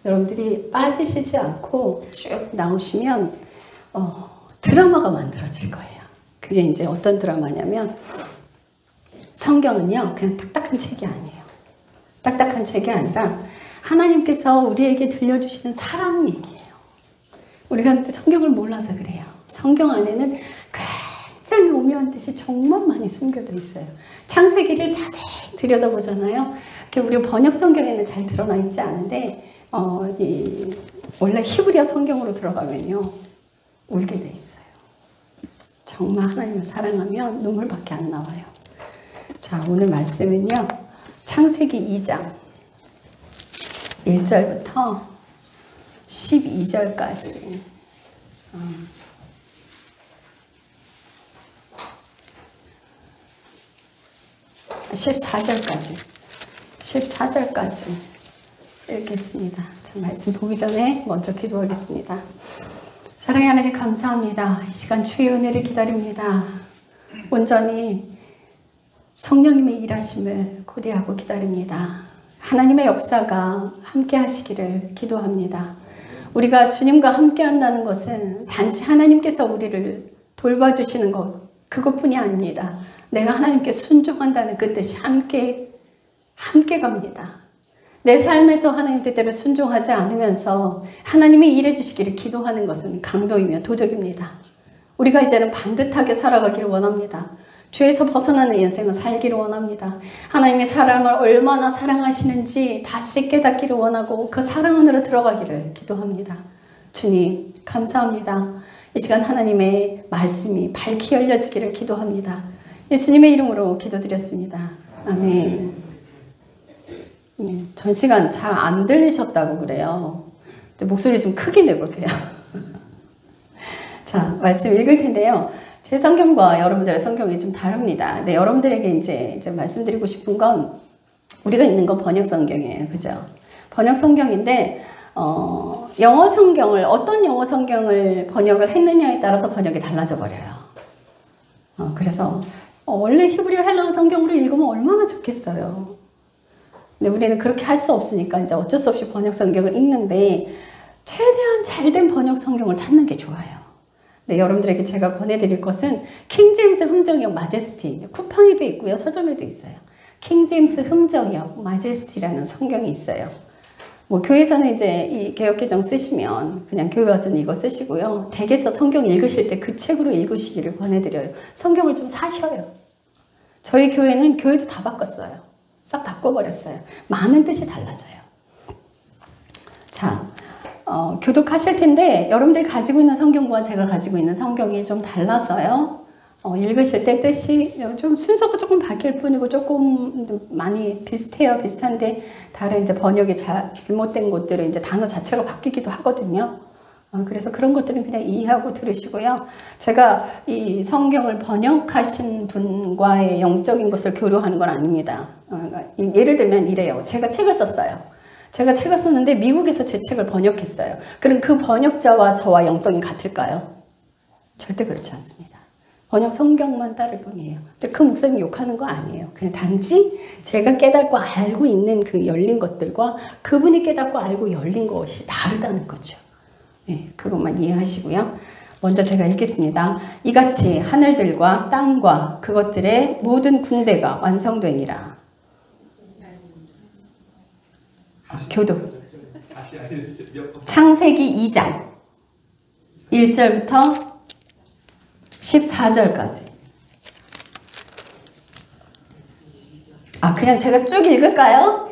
여러분들이 빠지시지 않고 쭉 나오시면 드라마가 만들어질 거예요. 그게 이제 어떤 드라마냐면 성경은요 그냥 딱딱한 책이 아니에요. 딱딱한 책이 아니라 하나님께서 우리에게 들려주시는 사랑 얘기예요. 우리가 성경을 몰라서 그래요. 성경 안에는 굉장히 오묘한 뜻이 정말 많이 숨겨져 있어요. 창세기를 자세히 들여다보잖아요. 우리 번역 성경에는 잘 드러나 있지 않은데 원래 히브리어 성경으로 들어가면요 울게 돼 있어요. 정말 하나님을 사랑하면 눈물밖에 안 나와요. 자, 오늘 말씀은요 창세기 2장 1절부터 12절까지 14절까지 읽겠습니다. 자, 말씀 보기 전에 먼저 기도하겠습니다. 사랑의 하나님 감사합니다. 이 시간 주의 은혜를 기다립니다. 온전히 성령님의 일하심을 고대하고 기다립니다. 하나님의 역사가 함께 하시기를 기도합니다. 우리가 주님과 함께 한다는 것은 단지 하나님께서 우리를 돌봐주시는 것 그것뿐이 아닙니다. 내가 하나님께 순종한다는 그 뜻이 함께 갑니다. 내 삶에서 하나님 뜻대로 순종하지 않으면서 하나님이 일해 주시기를 기도하는 것은 강도이며 도적입니다. 우리가 이제는 반듯하게 살아가기를 원합니다. 죄에서 벗어나는 인생을 살기를 원합니다. 하나님이 사람을 얼마나 사랑하시는지 다시 깨닫기를 원하고 그 사랑 안으로 들어가기를 기도합니다. 주님 감사합니다. 이 시간 하나님의 말씀이 밝히 열려지기를 기도합니다. 예수님의 이름으로 기도드렸습니다. 아멘. 전 시간 잘 안 들리셨다고 그래요. 목소리 좀 크게 내볼게요. 자, 말씀 읽을 텐데요. 제 성경과 여러분들의 성경이 좀 다릅니다. 네, 여러분들에게 이제 말씀드리고 싶은 건 우리가 있는 건 번역 성경이에요. 그죠? 번역 성경인데 영어 성경을 어떤 영어 성경을 번역을 했느냐에 따라서 번역이 달라져 버려요. 그래서 원래 히브리어 헬라어 성경으로 읽으면 얼마나 좋겠어요. 근데 우리는 그렇게 할 수 없으니까 이제 어쩔 수 없이 번역 성경을 읽는데 최대한 잘된 번역 성경을 찾는 게 좋아요. 네, 여러분들에게 제가 권해드릴 것은 킹제임스 흠정역 마제스티, 쿠팡에도 있고요, 서점에도 있어요. 킹제임스 흠정역 마제스티라는 성경이 있어요. 뭐 교회에서는 이제 이 개역개정 쓰시면 그냥 교회 와서는 이거 쓰시고요. 댁에서 성경 읽으실 때 그 책으로 읽으시기를 권해드려요. 성경을 좀 사셔요. 저희 교회는 교회도 다 바꿨어요. 싹 바꿔버렸어요. 많은 뜻이 달라져요. 자, 교독하실 텐데 여러분들이 가지고 있는 성경과 제가 가지고 있는 성경이 좀 달라서요. 읽으실 때 뜻이 좀 순서가 조금 바뀔 뿐이고 조금 많이 비슷해요. 비슷한데 다른 이제 번역이 잘못된 곳들은 이제 단어 자체가 바뀌기도 하거든요. 그래서 그런 것들은 그냥 이해하고 들으시고요. 제가 이 성경을 번역하신 분과의 영적인 것을 교류하는 건 아닙니다. 예를 들면 이래요. 제가 책을 썼어요. 제가 책을 썼는데 미국에서 제 책을 번역했어요. 그럼 그 번역자와 저와 영성이 같을까요? 절대 그렇지 않습니다. 번역 성경만 따를 뿐이에요. 근데 그 목사님 욕하는 거 아니에요. 그냥 단지 제가 깨닫고 알고 있는 그 열린 것들과 그분이 깨닫고 알고 열린 것이 다르다는 거죠. 네, 그것만 이해하시고요. 먼저 제가 읽겠습니다. 이같이 하늘들과 땅과 그것들의 모든 군대가 완성되니라. 교독. 창세기 2장 1절부터 14절까지. 그냥 제가 쭉 읽을까요?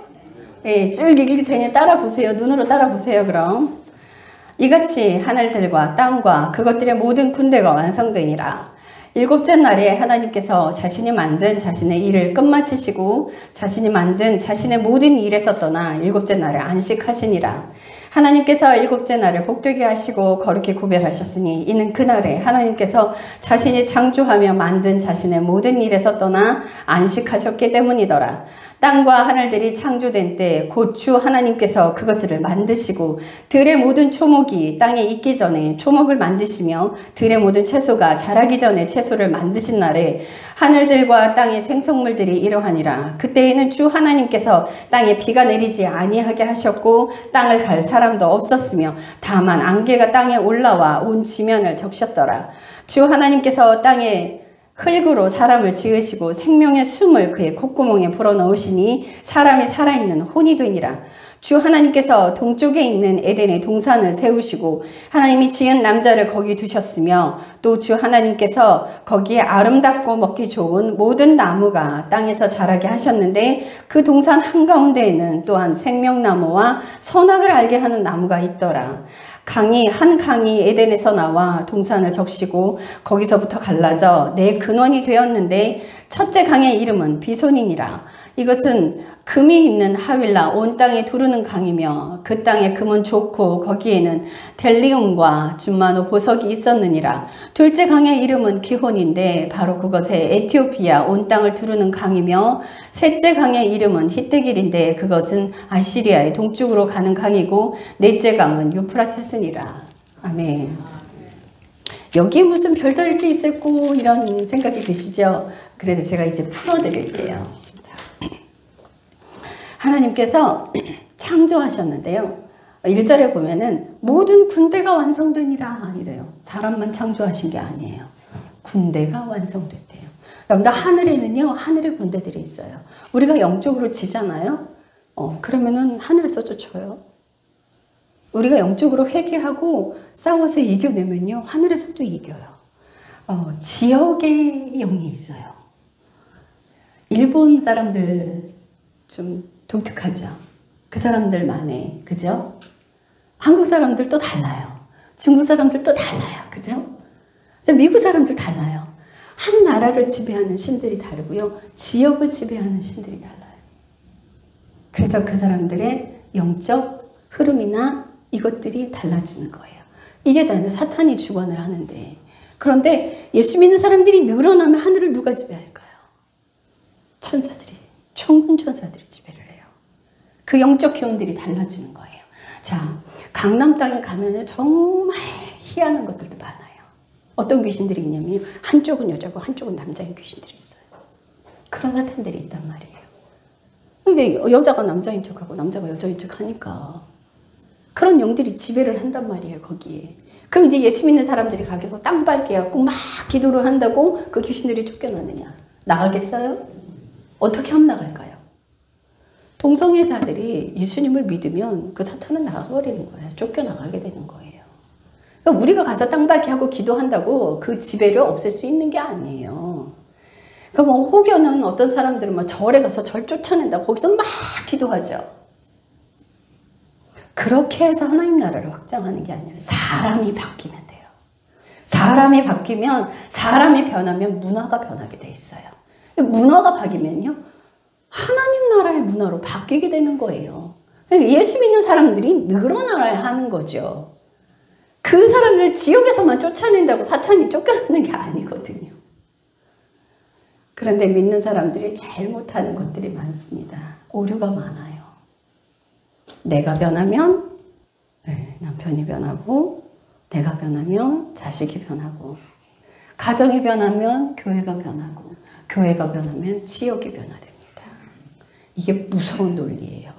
네, 쭉 읽을 테니 따라 보세요. 눈으로 따라 보세요. 그럼. 이같이 하늘들과 땅과 그것들의 모든 군대가 완성되니라. 일곱째 날에 하나님께서 자신이 만든 자신의 일을 끝마치시고 자신이 만든 자신의 모든 일에서 떠나 일곱째 날에 안식하시니라. 하나님께서 일곱째 날을 복되게 하시고 거룩히 구별하셨으니 이는 그날에 하나님께서 자신이 창조하며 만든 자신의 모든 일에서 떠나 안식하셨기 때문이더라. 땅과 하늘들이 창조된 때 곧 주 하나님께서 그것들을 만드시고 들의 모든 초목이 땅에 있기 전에 초목을 만드시며 들의 모든 채소가 자라기 전에 채소를 만드신 날에 하늘들과 땅의 생성물들이 이러하니라. 그때에는 주 하나님께서 땅에 비가 내리지 아니하게 하셨고 땅을 갈 사람 사람도 없었으며 다만 안개가 땅에 올라와 온 지면을 적셨더라. 주 하나님께서 땅에 흙으로 사람을 지으시고 생명의 숨을 그의 콧구멍에 불어넣으시니 사람이 살아있는 혼이 되니라. 주 하나님께서 동쪽에 있는 에덴에 동산을 세우시고 하나님이 지은 남자를 거기 두셨으며 또 주 하나님께서 거기에 아름답고 먹기 좋은 모든 나무가 땅에서 자라게 하셨는데 그 동산 한가운데에는 또한 생명나무와 선악을 알게 하는 나무가 있더라. 한 강이 에덴에서 나와 동산을 적시고 거기서부터 갈라져 네 근원이 되었는데 첫째 강의 이름은 비손이니라. 이것은 금이 있는 하윌라 온 땅에 두르는 강이며 그 땅에 금은 좋고 거기에는 델리움과 준마노 보석이 있었느니라. 둘째 강의 이름은 기혼인데 바로 그것에 에티오피아 온 땅을 두르는 강이며 셋째 강의 이름은 히뜨길인데 그것은 아시리아의 동쪽으로 가는 강이고 넷째 강은 유프라테스니라. 아멘. 여기에 무슨 별다를 게 있을꼬 이런 생각이 드시죠? 그래서 제가 이제 풀어드릴게요. 하나님께서 창조하셨는데요. 1절에 보면은 모든 군대가 완성되니라 이래요. 사람만 창조하신 게 아니에요. 군대가 완성됐대요. 여러분들 하늘에는요. 하늘의 군대들이 있어요. 우리가 영적으로 지잖아요. 그러면은 하늘에서 쫓아요. 우리가 영적으로 회개하고 싸워서 이겨내면요. 하늘에서도 이겨요. 지역의 영이 있어요. 일본 사람들 좀 독특하죠. 그 사람들만의, 그죠? 한국 사람들도 달라요. 중국 사람들도 달라요. 그죠? 미국 사람들 달라요. 한 나라를 지배하는 신들이 다르고요. 지역을 지배하는 신들이 달라요. 그래서 그 사람들의 영적 흐름이나 이것들이 달라지는 거예요. 이게 다 사탄이 주관을 하는데, 그런데 예수 믿는 사람들이 늘어나면 하늘을 누가 지배할까요? 천사들이, 천군 천사들이 지배를 해요. 그 영적 기운들이 달라지는 거예요. 자, 강남 땅에 가면은 정말 희한한 것들도 많아요. 어떤 귀신들이 있냐면 한쪽은 여자고 한쪽은 남자인 귀신들이 있어요. 그런 사탄들이 있단 말이에요. 근데 여자가 남자인 척하고 남자가 여자인 척하니까 그런 영들이 지배를 한단 말이에요. 거기에. 그럼 이제 예수 믿는 사람들이 가게서 땅 밟게 해갖고 막 기도를 한다고 그 귀신들이 쫓겨나느냐? 나가겠어요? 어떻게 하면 나갈까요? 동성애자들이 예수님을 믿으면 그 사탄은 나가버리는 거예요. 쫓겨나가게 되는 거예요. 그러니까 우리가 가서 땅 밟게 하고 기도한다고 그 지배를 없앨 수 있는 게 아니에요. 그러니까 뭐 혹여는 어떤 사람들은 막 절에 가서 절 쫓아낸다고 거기서 막 기도하죠. 그렇게 해서 하나님 나라를 확장하는 게 아니라 사람이 바뀌면 돼요. 사람이 바뀌면, 사람이 변하면 문화가 변하게 돼 있어요. 문화가 바뀌면요. 하나님 나라의 문화로 바뀌게 되는 거예요. 그러니까 예수 믿는 사람들이 늘어나야 하는 거죠. 그 사람을 지옥에서만 쫓아낸다고 사탄이 쫓겨나는 게 아니거든요. 그런데 믿는 사람들이 잘못하는 것들이 많습니다. 오류가 많아요. 내가 변하면 남편이 변하고, 내가 변하면 자식이 변하고, 가정이 변하면 교회가 변하고, 교회가 변하면 지역이 변화됩니다. 이게 무서운 논리예요.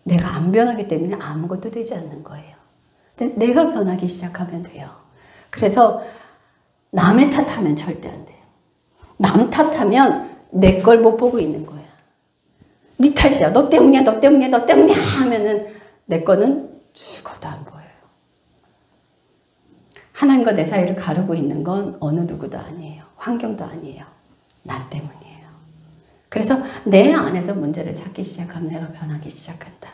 내가 안 변하기 때문에 아무것도 되지 않는 거예요. 내가 변하기 시작하면 돼요. 그래서 남의 탓하면 절대 안 돼요. 남 탓하면 내 걸 못 보고 있는 거야. 네 탓이야. 너 때문이야. 너 때문이야. 너 때문이야. 하면은 내 거는 죽어도 안 보여요. 하나님과 내 사이를 가르고 있는 건 어느 누구도 아니에요. 환경도 아니에요. 나 때문이에요. 그래서 내 안에서 문제를 찾기 시작하면 내가 변하기 시작한다.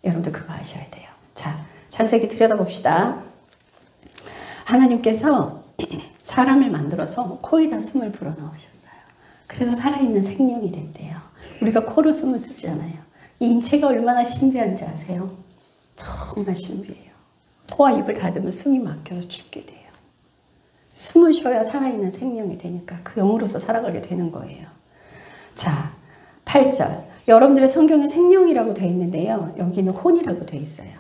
여러분들 그거 아셔야 돼요. 자, 창세기 들여다봅시다. 하나님께서 사람을 만들어서 코에다 숨을 불어넣으셨어요. 그래서 살아있는 생명이 됐대요. 우리가 코로 숨을 쓰잖아요. 이 인체가 얼마나 신비한지 아세요? 정말 신비해요. 코와 입을 닫으면 숨이 막혀서 죽게 돼요. 숨을 쉬어야 살아있는 생명이 되니까 그 영으로서 살아가게 되는 거예요. 자, 8절. 여러분들의 성경에 생명이라고 되어 있는데요. 여기는 혼이라고 되어 있어요.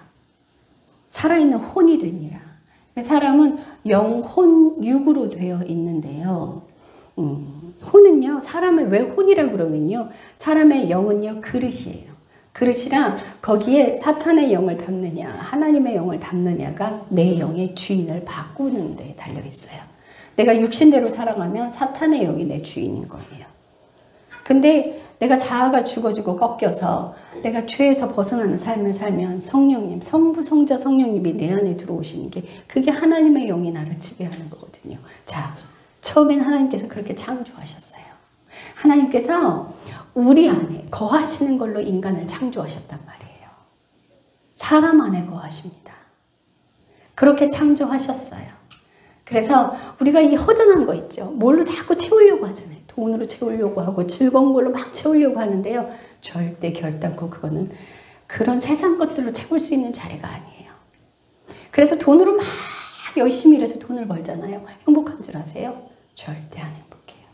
살아있는 혼이 되니라. 사람은 영혼, 육으로 되어 있는데요. 혼은요, 사람을 왜 혼이라고 그러면요. 사람의 영은요, 그릇이에요. 그릇이라 거기에 사탄의 영을 담느냐 하나님의 영을 담느냐가 내 영의 주인을 바꾸는 데 달려 있어요. 내가 육신대로 살아가면 사탄의 영이 내 주인인 거예요. 근데 내가 자아가 죽어지고 꺾여서 내가 죄에서 벗어나는 삶을 살면 성령님, 성부, 성자, 성령님이 내 안에 들어오시는 게 그게 하나님의 영이 나를 지배하는 거거든요. 자, 처음엔 하나님께서 그렇게 창조하셨어요. 하나님께서 우리 안에 거하시는 걸로 인간을 창조하셨단 말이에요. 사람 안에 거하십니다. 그렇게 창조하셨어요. 그래서 우리가 이 허전한 거 있죠. 뭘로 자꾸 채우려고 하잖아요. 돈으로 채우려고 하고 즐거운 걸로 막 채우려고 하는데요. 절대 결단코 그거는 그런 세상 것들로 채울 수 있는 자리가 아니에요. 그래서 돈으로 막 열심히 일해서 돈을 벌잖아요. 행복한 줄 아세요? 절대 안 행복해요.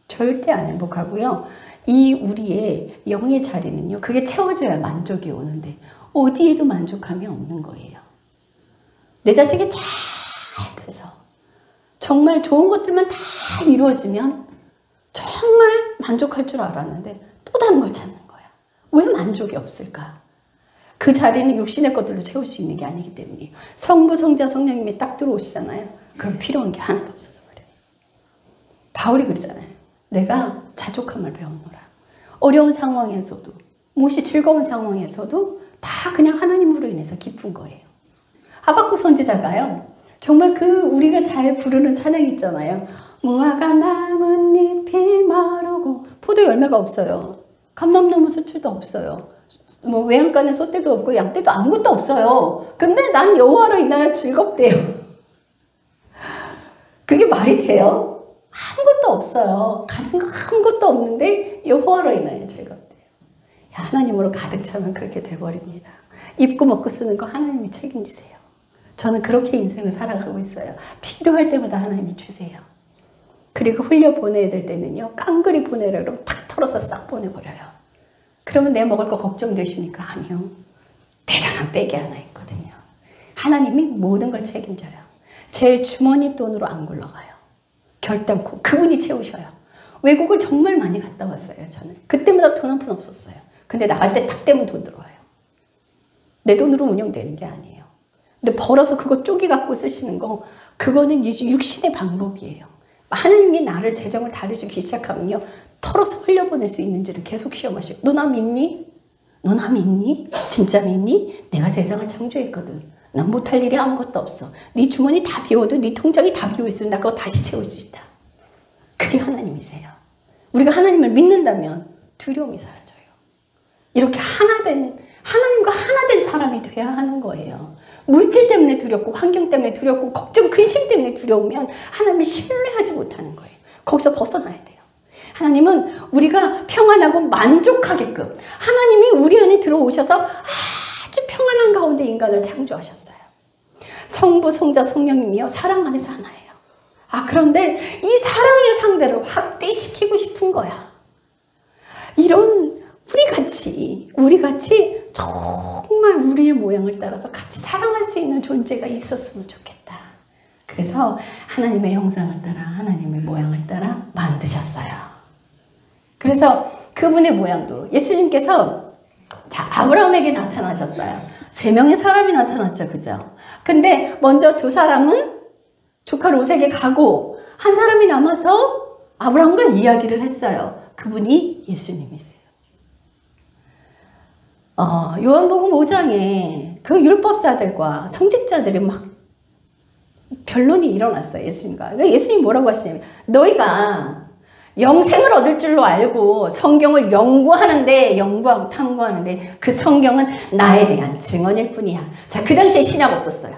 절대 안 행복하고요. 이 우리의 영의 자리는요. 그게 채워져야 만족이 오는데 어디에도 만족함이 없는 거예요. 내 자식이 잘 돼서 정말 좋은 것들만 다 이루어지면 정말 만족할 줄 알았는데 또 다른 걸 찾는 거야. 왜 만족이 없을까? 그 자리는 육신의 것들로 채울 수 있는 게 아니기 때문이에요. 성부, 성자, 성령님이 딱 들어오시잖아요. 그럼 필요한 게 하나도 없어져 버려요. 바울이 그러잖아요. 내가 자족함을 배웠노라. 어려운 상황에서도 무엇이 즐거운 상황에서도 다 그냥 하나님으로 인해서 기쁜 거예요. 하박국 선지자가요. 정말 그 우리가 잘 부르는 찬양 있잖아요. 무화과 나뭇잎이 마르고 포도 열매가 없어요. 감람나무 수출도 없어요. 뭐 외양간에 소떼도 없고 양떼도 아무것도 없어요. 근데 난 여호와로 인하여 즐겁대요. 그게 말이 돼요? 아무것도 없어요. 가진 거 아무것도 없는데 여호와로 인하여 즐겁대요. 하나님으로 가득 차면 그렇게 돼버립니다. 입고 먹고 쓰는 거 하나님이 책임지세요. 저는 그렇게 인생을 살아가고 있어요. 필요할 때마다 하나님이 주세요. 그리고 흘려보내야 될 때는요. 깡그리 보내라 그러면 탁 털어서 싹 보내버려요. 그러면 내 먹을 거 걱정되십니까? 아니요. 대단한 백이 하나 있거든요. 하나님이 모든 걸 책임져요. 제 주머니 돈으로 안 굴러가요. 결단코 그분이 채우셔요. 외국을 정말 많이 갔다 왔어요. 저는 그때마다 돈 한 푼 없었어요. 근데 나갈 때 딱 되면 돈 들어와요. 내 돈으로 운영되는 게 아니에요. 근데 벌어서 그거 쪼개 갖고 쓰시는 거 그거는 이제 육신의 방법이에요. 하나님이 나를 재정을 다려주기 시작하면요. 털어서 흘려보낼 수 있는지를 계속 시험하시고 너 나 믿니? 너 나 믿니? 진짜 믿니? 내가 세상을 창조했거든. 난 못할 일이 아무것도 없어. 네 주머니 다 비워도 네 통장이 다 비워있으면 나 그거 다시 채울 수 있다. 그게 하나님이세요. 우리가 하나님을 믿는다면 두려움이 사라져요. 이렇게 하나님과 하나 된 사람이 돼야 하는 거예요. 물질 때문에 두렵고 환경 때문에 두렵고 걱정 근심 때문에 두려우면 하나님을 신뢰하지 못하는 거예요. 거기서 벗어나야 돼요. 하나님은 우리가 평안하고 만족하게끔 하나님이 우리 안에 들어오셔서 아주 평안한 가운데 인간을 창조하셨어요. 성부, 성자, 성령님이요. 사랑 안에서 하나예요. 그런데 이 사랑의 상대를 확대시키고 싶은 거야. 이런 우리같이 정말 우리의 모양을 따라서 같이 사랑할 수 있는 존재가 있었으면 좋겠다. 그래서 하나님의 형상을 따라 하나님의 모양을 따라 만드셨어요. 그래서 그분의 모양도 예수님께서 아브라함에게 나타나셨어요. 3명의 사람이 나타났죠. 그죠? 근데 먼저 2사람은 조카 롯에게 가고 한 사람이 남아서 아브라함과 이야기를 했어요. 그분이 예수님이세요. 요한복음 5장에 그 율법사들과 성직자들이 막 변론이 일어났어요. 예수님과. 그러니까 예수님이 뭐라고 하시냐면 너희가 영생을 얻을 줄로 알고 성경을 연구하고 탐구하는데 그 성경은 나에 대한 증언일 뿐이야. 자, 그 당시에 신약 없었어요.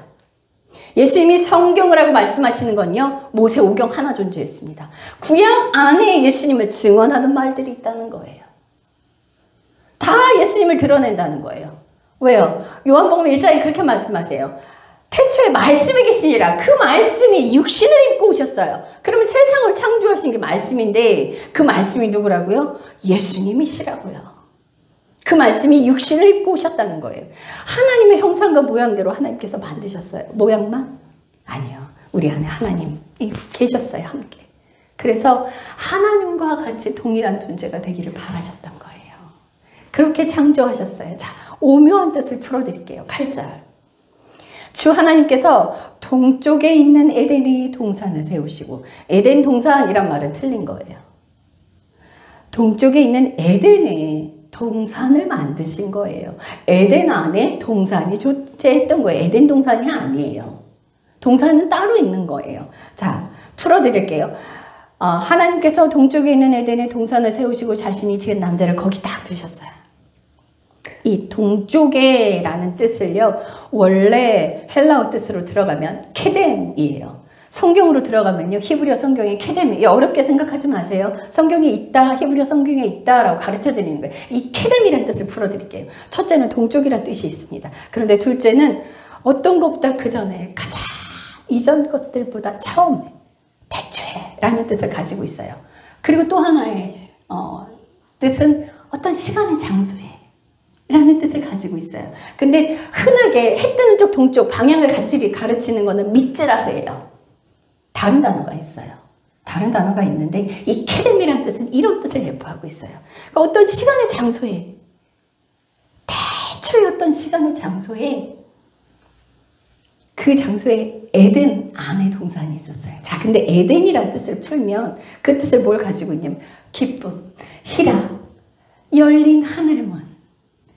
예수님이 성경을 하고 말씀하시는 건요. 모세오경 하나 존재했습니다. 구약 안에 예수님을 증언하는 말들이 있다는 거예요. 다 예수님을 드러낸다는 거예요. 왜요? 요한복음 1장에 그렇게 말씀하세요. 태초에 말씀이 계시니라. 그 말씀이 육신을 입고 오셨어요. 그러면 세상을 창조하신 게 말씀인데 그 말씀이 누구라고요? 예수님이시라고요. 그 말씀이 육신을 입고 오셨다는 거예요. 하나님의 형상과 모양대로 하나님께서 만드셨어요. 모양만? 아니요. 우리 안에 하나님이 계셨어요. 함께. 그래서 하나님과 같이 동일한 존재가 되기를 바라셨던 거예요. 그렇게 창조하셨어요. 자, 오묘한 뜻을 풀어드릴게요. 8절. 주 하나님께서 동쪽에 있는 에덴의 동산을 세우시고, 에덴 동산이란 말은 틀린 거예요. 동쪽에 있는 에덴의 동산을 만드신 거예요. 에덴 안에 동산이 존재했던 거예요. 에덴 동산이 아니에요. 동산은 따로 있는 거예요. 자, 풀어드릴게요. 하나님께서 동쪽에 있는 에덴의 동산을 세우시고 자신이 지은 남자를 거기 딱 두셨어요. 이 동쪽에 라는 뜻을요, 원래 헬라어 뜻으로 들어가면 케뎀이에요. 성경으로 들어가면요, 히브리어 성경에 케뎀이, 어렵게 생각하지 마세요. 성경에 있다, 히브리어 성경에 있다라고 가르쳐 드리는 거예요. 이 케뎀이라는 뜻을 풀어드릴게요. 첫째는 동쪽이라는 뜻이 있습니다. 그런데 둘째는 어떤 것보다 그 전에 가장 이전 것들보다 처음, 태초에라는 뜻을 가지고 있어요. 그리고 또 하나의 뜻은 어떤 시간의 장소에 라는 뜻을 가지고 있어요. 근데 흔하게 해 뜨는 쪽 동쪽 방향을 같이 가르치는 거는 미츠라흐예요. 다른 단어가 있어요. 다른 단어가 있는데 이 케뎀이라는 뜻은 이런 뜻을 내포하고 있어요. 그러니까 어떤 시간의 장소에, 태초의 어떤 시간의 장소에, 그 장소에 에덴 안에 동산이 있었어요. 자, 근데 에덴이라는 뜻을 풀면 그 뜻을 뭘 가지고 있냐면 기쁨, 희락, 열린 하늘문,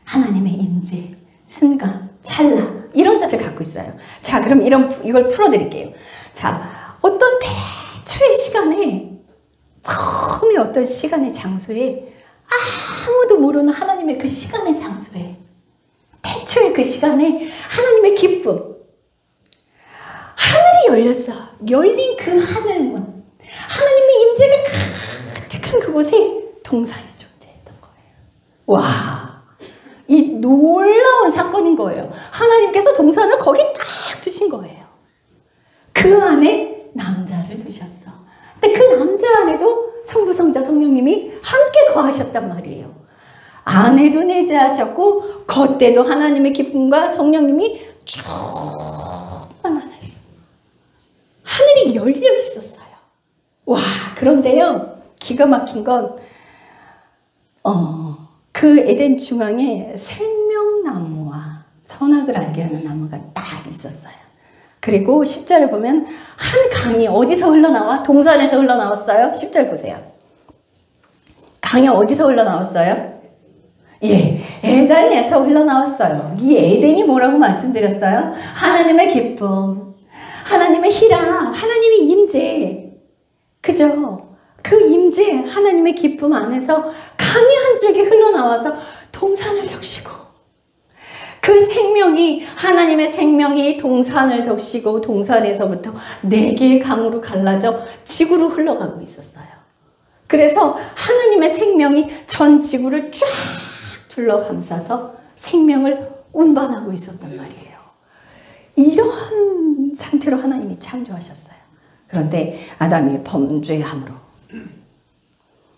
하나님의 임재, 순간, 찰나, 이런 뜻을 갖고 있어요. 자, 그럼 이걸 풀어드릴게요. 자, 어떤 태초의 시간에, 처음에 어떤 시간의 장소에, 아무도 모르는 하나님의 그 시간의 장소에, 태초의 그 시간에 하나님의 기쁨, 하늘이 열렸어. 열린 그 하늘문, 하나님의 임재가 가득한 그곳에 동산이 존재했던 거예요. 와, 이 놀라운 사건인 거예요. 하나님께서 동산을 거기 딱 두신 거예요. 그 안에 남자를 두셨어. 근데 그 남자 안에도 성부, 성자, 성령님이 함께 거하셨단 말이에요. 안에도 내재하셨고 겉에도 하나님의 기쁨과 성령님이 충만하셨어요. 하늘이 열려 있었어요. 와, 그런데요, 기가 막힌 건 그 에덴 중앙에 생명나무와 선악을 알게 하는 나무가 딱 있었어요. 그리고 10절에 보면 한 강이 어디서 흘러나와? 동산에서 흘러나왔어요. 10절 보세요. 강이 어디서 흘러나왔어요? 예, 에덴에서 흘러나왔어요. 이 에덴이 뭐라고 말씀드렸어요? 하나님의 기쁨, 하나님의 희락, 하나님의 임재. 그죠? 그 임재, 하나님의 기쁨 안에서 강이 한 줄기 흘러나와서 동산을 적시고, 그 생명이, 하나님의 생명이 동산을 적시고 동산에서부터 4개의 강으로 갈라져 지구로 흘러가고 있었어요. 그래서 하나님의 생명이 전 지구를 쫙 둘러감싸서 생명을 운반하고 있었단 말이에요. 이런 상태로 하나님이 창조하셨어요. 그런데 아담이 범죄함으로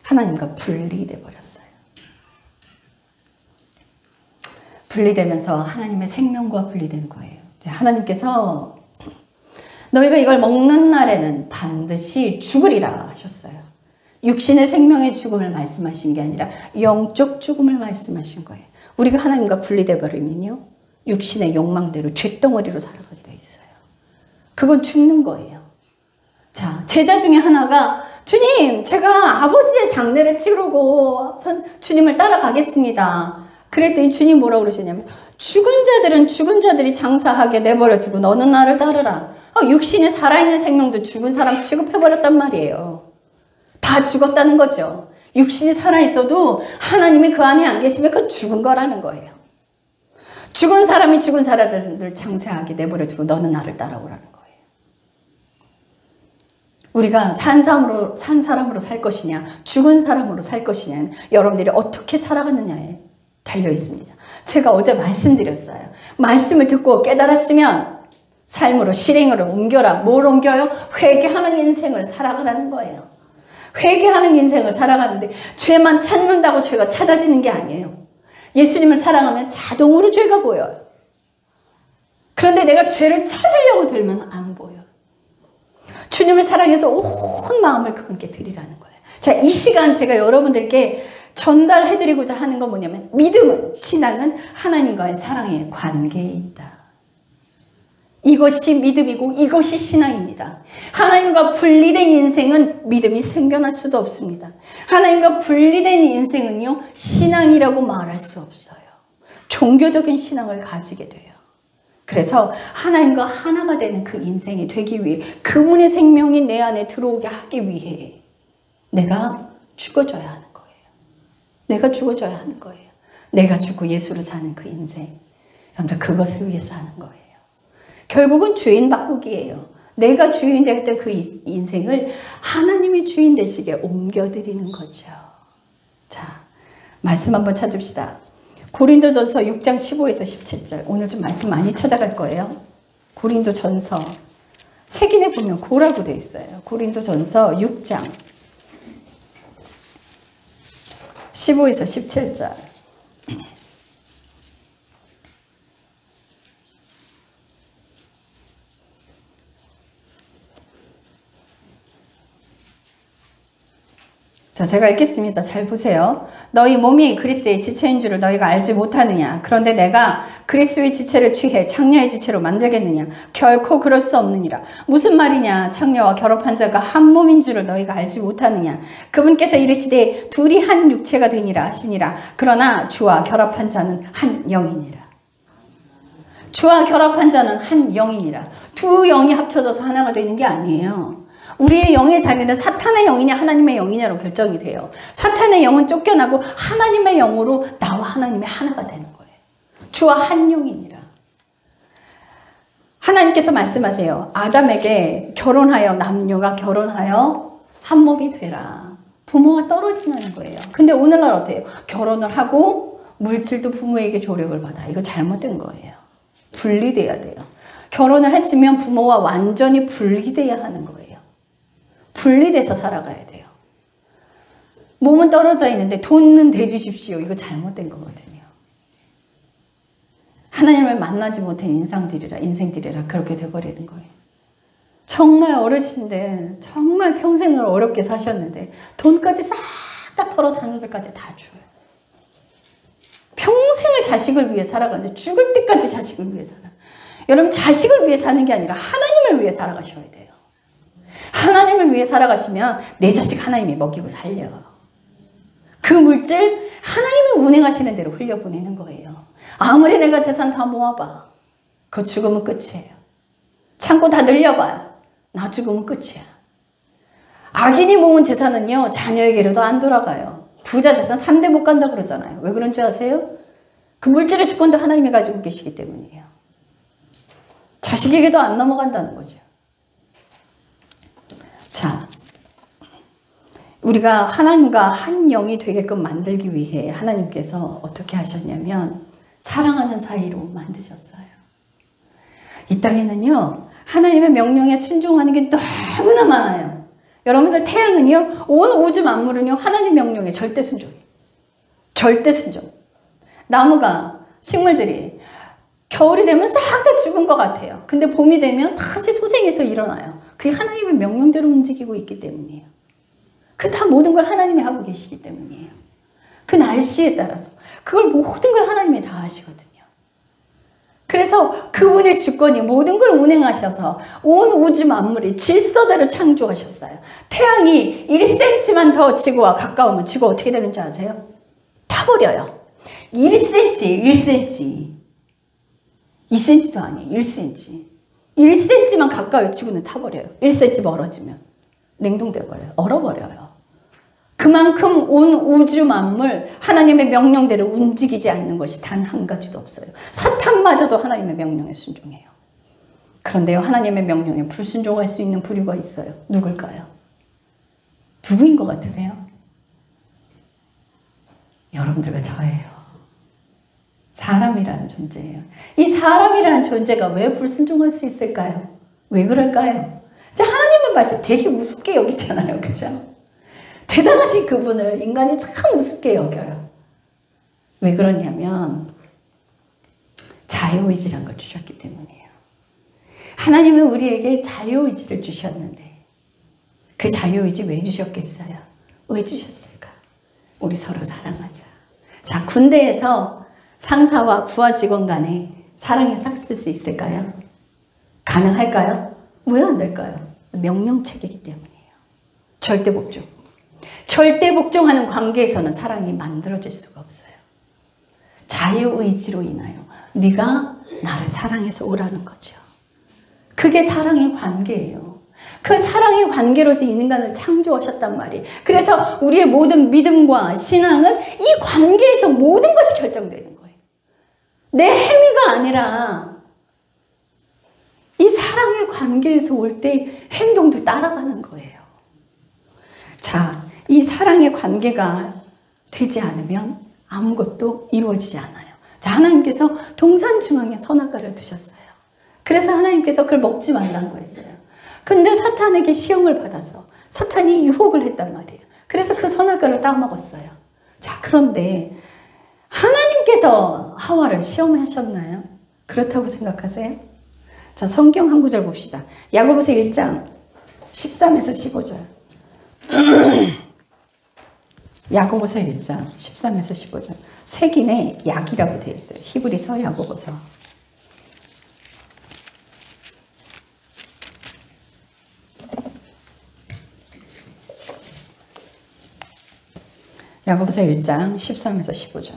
하나님과 분리돼 버렸어요. 분리되면서 하나님의 생명과 분리된 거예요. 하나님께서 너희가 이걸 먹는 날에는 반드시 죽으리라 하셨어요. 육신의 생명의 죽음을 말씀하신 게 아니라 영적 죽음을 말씀하신 거예요. 우리가 하나님과 분리돼 버리면요, 육신의 욕망대로 쇳덩어리로 살아가게 돼 있어요. 그건 죽는 거예요. 자, 제자 중에 하나가 주님, 제가 아버지의 장례를 치르고 주님을 따라가겠습니다. 그랬더니 주님 뭐라고 그러시냐면, 죽은 자들은 죽은 자들이 장사하게 내버려 두고 너는 나를 따르라. 육신에 살아있는 생명도 죽은 사람 취급해버렸단 말이에요. 다 죽었다는 거죠. 육신이 살아있어도 하나님이 그 안에 안 계시면 그건 죽은 거라는 거예요. 죽은 사람이 죽은 사람들을 장사하게 내버려 두고 너는 나를 따라오라는 거예요. 우리가 산 사람으로 살 것이냐, 죽은 사람으로 살 것이냐는 여러분들이 어떻게 살아가느냐에 달려 있습니다. 제가 어제 말씀드렸어요. 말씀을 듣고 깨달았으면 삶으로, 실행으로 옮겨라. 뭘 옮겨요? 회개하는 인생을 살아가라는 거예요. 회개하는 인생을 살아가는데 죄만 찾는다고 죄가 찾아지는 게 아니에요. 예수님을 사랑하면 자동으로 죄가 보여요. 그런데 내가 죄를 찾으려고 들면 안 보여요. 주님을 사랑해서 온 마음을 그분께 드리라는 거예요. 자, 이 시간 제가 여러분들께 전달해드리고자 하는 건 뭐냐면 믿음은, 신앙은 하나님과의 사랑의 관계에 있다. 이것이 믿음이고 이것이 신앙입니다. 하나님과 분리된 인생은 믿음이 생겨날 수도 없습니다. 하나님과 분리된 인생은요, 신앙이라고 말할 수 없어요. 종교적인 신앙을 가지게 돼요. 그래서 하나님과 하나가 되는 그 인생이 되기 위해, 그분의 생명이 내 안에 들어오게 하기 위해 내가 죽어져야 하는 거예요. 내가 죽어져야 하는 거예요. 내가 죽고 예수를 사는 그 인생. 여러분들, 그것을 위해서 하는 거예요. 결국은 주인 바꾸기예요. 내가 주인 될 때 그 인생을 하나님이 주인 되시게 옮겨드리는 거죠. 자, 말씀 한번 찾읍시다. 고린도전서 6장 15에서 17절. 오늘 좀 말씀 많이 찾아갈 거예요. 고린도전서 색인에 보면 고라고 되어 있어요. 고린도전서 6장 15에서 17절. 자, 제가 읽겠습니다. 잘 보세요. 너희 몸이 그리스의 지체인 줄을 너희가 알지 못하느냐? 그런데 내가 그리스의 지체를 취해 창녀의 지체로 만들겠느냐? 결코 그럴 수 없느니라. 무슨 말이냐? 창녀와 결합한 자가 한 몸인 줄을 너희가 알지 못하느냐? 그분께서 이르시되 둘이 한 육체가 되니라 하시니라. 그러나 주와 결합한 자는 한 영이니라. 주와 결합한 자는 한 영이니라. 두 영이 합쳐져서 하나가 되는 게 아니에요. 우리의 영의 자리는 사탄의 영이냐 하나님의 영이냐로 결정이 돼요. 사탄의 영은 쫓겨나고 하나님의 영으로 나와 하나님이 하나가 되는 거예요. 주와 한 영이니라. 하나님께서 말씀하세요. 아담에게 결혼하여, 남녀가 결혼하여 한 몸이 되라. 부모가 떨어지는 거예요. 근데 오늘날 어때요? 결혼을 하고 물질도 부모에게 조력을 받아. 이거 잘못된 거예요. 분리돼야 돼요. 결혼을 했으면 부모와 완전히 분리돼야 하는 거예요. 분리돼서 살아가야 돼요. 몸은 떨어져 있는데 돈은 대주십시오. 이거 잘못된 거거든요. 하나님을 만나지 못한 인생들이라 그렇게 돼버리는 거예요. 정말 어르신데 정말 평생을 어렵게 사셨는데 돈까지 싹 다 털어 자녀들까지 다 줘요. 평생을 자식을 위해 살아가는데 죽을 때까지 자식을 위해 살아요. 여러분, 자식을 위해 사는 게 아니라 하나님을 위해 살아가셔야 돼요. 하나님을 위해 살아가시면 내 자식 하나님이 먹이고 살려. 그 물질 하나님이 운행하시는 대로 흘려보내는 거예요. 아무리 내가 재산 다 모아봐. 그거 죽으면 끝이에요. 창고 다 늘려봐요. 나 죽으면 끝이야. 악인이 모은 재산은요, 자녀에게로도 안 돌아가요. 부자 재산 3대 못 간다 그러잖아요. 왜 그런 줄 아세요? 그 물질의 주권도 하나님이 가지고 계시기 때문이에요. 자식에게도 안 넘어간다는 거죠. 자, 우리가 하나님과 한 영이 되게끔 만들기 위해 하나님께서 어떻게 하셨냐면 사랑하는 사이로 만드셨어요. 이 땅에는요, 하나님의 명령에 순종하는 게 너무나 많아요. 여러분들, 태양은요, 온 우주 만물은요, 하나님 명령에 절대 순종이에요. 절대 순종. 나무가, 식물들이 겨울이 되면 싹 다 죽은 것 같아요. 근데 봄이 되면 다시 소생해서 일어나요. 그게 하나님의 명령대로 움직이고 있기 때문이에요. 그 다 모든 걸 하나님이 하고 계시기 때문이에요. 그 날씨에 따라서 그걸 모든 걸 하나님이 다 하시거든요. 그래서 그분의 주권이 모든 걸 운행하셔서 온 우주 만물이 질서대로 창조하셨어요. 태양이 1cm만 더 지구와 가까우면 지구 어떻게 되는지 아세요? 타버려요. 1cm 2cm도 아니에요. 1cm 1cm만 가까이 지구는 타버려요. 1cm 멀어지면 냉동돼버려요. 얼어버려요. 그만큼 온 우주 만물 하나님의 명령대로 움직이지 않는 것이 단 한 가지도 없어요. 사탄마저도 하나님의 명령에 순종해요. 그런데요, 하나님의 명령에 불순종할 수 있는 부류가 있어요. 누굴까요? 누구인 것 같으세요? 여러분들과 저예요. 사람이라는 존재예요. 이 사람이라는 존재가 왜 불순종할 수 있을까요? 왜 그럴까요? 하나님의 말씀 되게 우습게 여기잖아요. 그죠? 대단하신 그분을 인간이 참 우습게 여겨요. 왜 그러냐면 자유의지란 걸 주셨기 때문이에요. 하나님은 우리에게 자유의지를 주셨는데 그 자유의지 왜 주셨겠어요? 왜 주셨을까? 우리 서로 사랑하자. 자, 군대에서 상사와 부하 직원 간에 사랑이 싹쓸 수 있을까요? 가능할까요? 왜 안 될까요? 명령체계이기 때문이에요. 절대 복종. 절대 복종하는 관계에서는 사랑이 만들어질 수가 없어요. 자유의지로 인하여 네가 나를 사랑해서 오라는 거죠. 그게 사랑의 관계예요. 그 사랑의 관계로서 이 인간을 창조하셨단 말이에요. 그래서 우리의 모든 믿음과 신앙은 이 관계에서 모든 것이 결정되는 거예요. 내 행위가 아니라 이 사랑의 관계에서 올 때 행동도 따라가는 거예요. 자, 이 사랑의 관계가 되지 않으면 아무것도 이루어지지 않아요. 자, 하나님께서 동산 중앙에 선악과를 두셨어요. 그래서 하나님께서 그걸 먹지 말라고 했어요. 근데 사탄에게 시험을 받아서 사탄이 유혹을 했단 말이에요. 그래서 그 선악과를 따먹었어요. 자, 그런데 하나님께서 하와를 시험하셨나요? 그렇다고 생각하세요? 자, 성경 한 구절 봅시다. 야고보서 1장 13에서 15절. 야고보서 1장 13에서 15절. 색인에 약이라고 되어 있어요. 히브리서, 야고보서. 야고보서 1장 13에서 15절.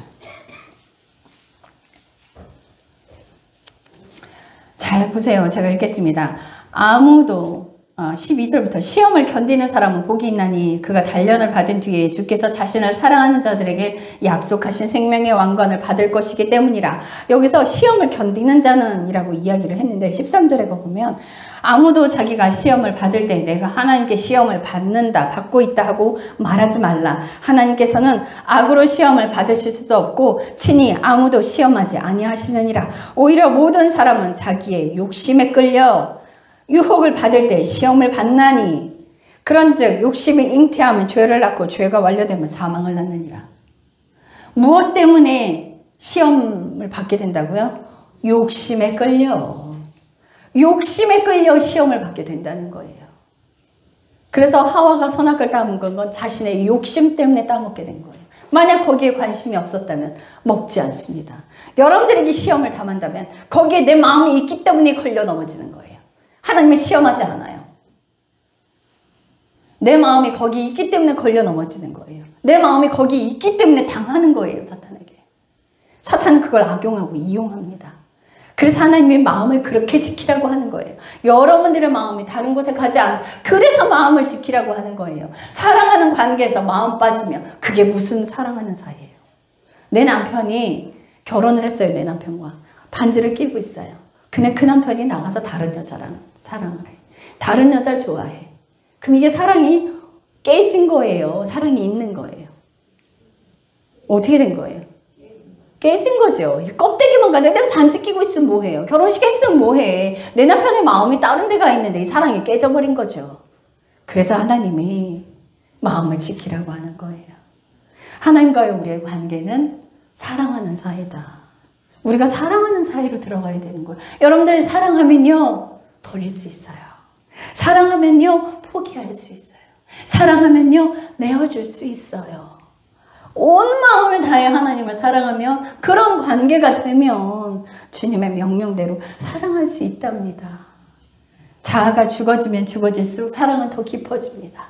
잘 보세요. 제가 읽겠습니다. 아무도 12절부터 시험을 견디는 사람은 복이 있나니 그가 단련을 받은 뒤에 주께서 자신을 사랑하는 자들에게 약속하신 생명의 왕관을 받을 것이기 때문이라. 여기서 시험을 견디는 자는 이라고 이야기를 했는데 13절에 보면 아무도 자기가 시험을 받을 때 내가 하나님께 시험을 받고 있다 하고 말하지 말라. 하나님께서는 악으로 시험을 받으실 수도 없고 친히 아무도 시험하지 아니하시느니라. 오히려 모든 사람은 자기의 욕심에 끌려 유혹을 받을 때 시험을 받나니 그런즉 욕심이 잉태하면 죄를 낳고 죄가 완료되면 사망을 낳느니라. 무엇 때문에 시험을 받게 된다고요? 욕심에 끌려. 욕심에 끌려 시험을 받게 된다는 거예요. 그래서 하와가 선악과를 따먹은 건 자신의 욕심 때문에 따먹게 된 거예요. 만약 거기에 관심이 없었다면 먹지 않습니다. 여러분들에게 시험을 당한다면 거기에 내 마음이 있기 때문에 걸려 넘어지는 거예요. 하나님은 시험하지 않아요. 내 마음이 거기 있기 때문에 걸려 넘어지는 거예요. 내 마음이 거기 있기 때문에 당하는 거예요, 사탄에게. 사탄은 그걸 악용하고 이용합니다. 그래서 하나님의 마음을 그렇게 지키라고 하는 거예요. 여러분들의 마음이 다른 곳에 가지 않고 그래서 마음을 지키라고 하는 거예요. 사랑하는 관계에서 마음 빠지면 그게 무슨 사랑하는 사이예요. 내 남편이 결혼을 했어요. 내 남편과 반지를 끼고 있어요. 근데 그 남편이 나가서 다른 여자랑 사랑을 해. 다른 여자를 좋아해. 그럼 이게 사랑이 깨진 거예요. 사랑이 있는 거예요. 어떻게 된 거예요? 깨진 거죠. 껍데기만 가는데 내가 반지 끼고 있으면 뭐해요? 결혼식 했으면 뭐해? 내 남편의 마음이 다른 데가 있는데 이 사랑이 깨져버린 거죠. 그래서 하나님이 마음을 지키라고 하는 거예요. 하나님과의 우리의 관계는 사랑하는 사이다. 우리가 사랑하는 사이로 들어가야 되는 거예요. 여러분들이 사랑하면요 돌릴 수 있어요. 사랑하면요 포기할 수 있어요. 사랑하면요 내어줄 수 있어요. 온 마음을 다해 하나님을 사랑하면 그런 관계가 되면 주님의 명령대로 사랑할 수 있답니다. 자아가 죽어지면 죽어질수록 사랑은 더 깊어집니다.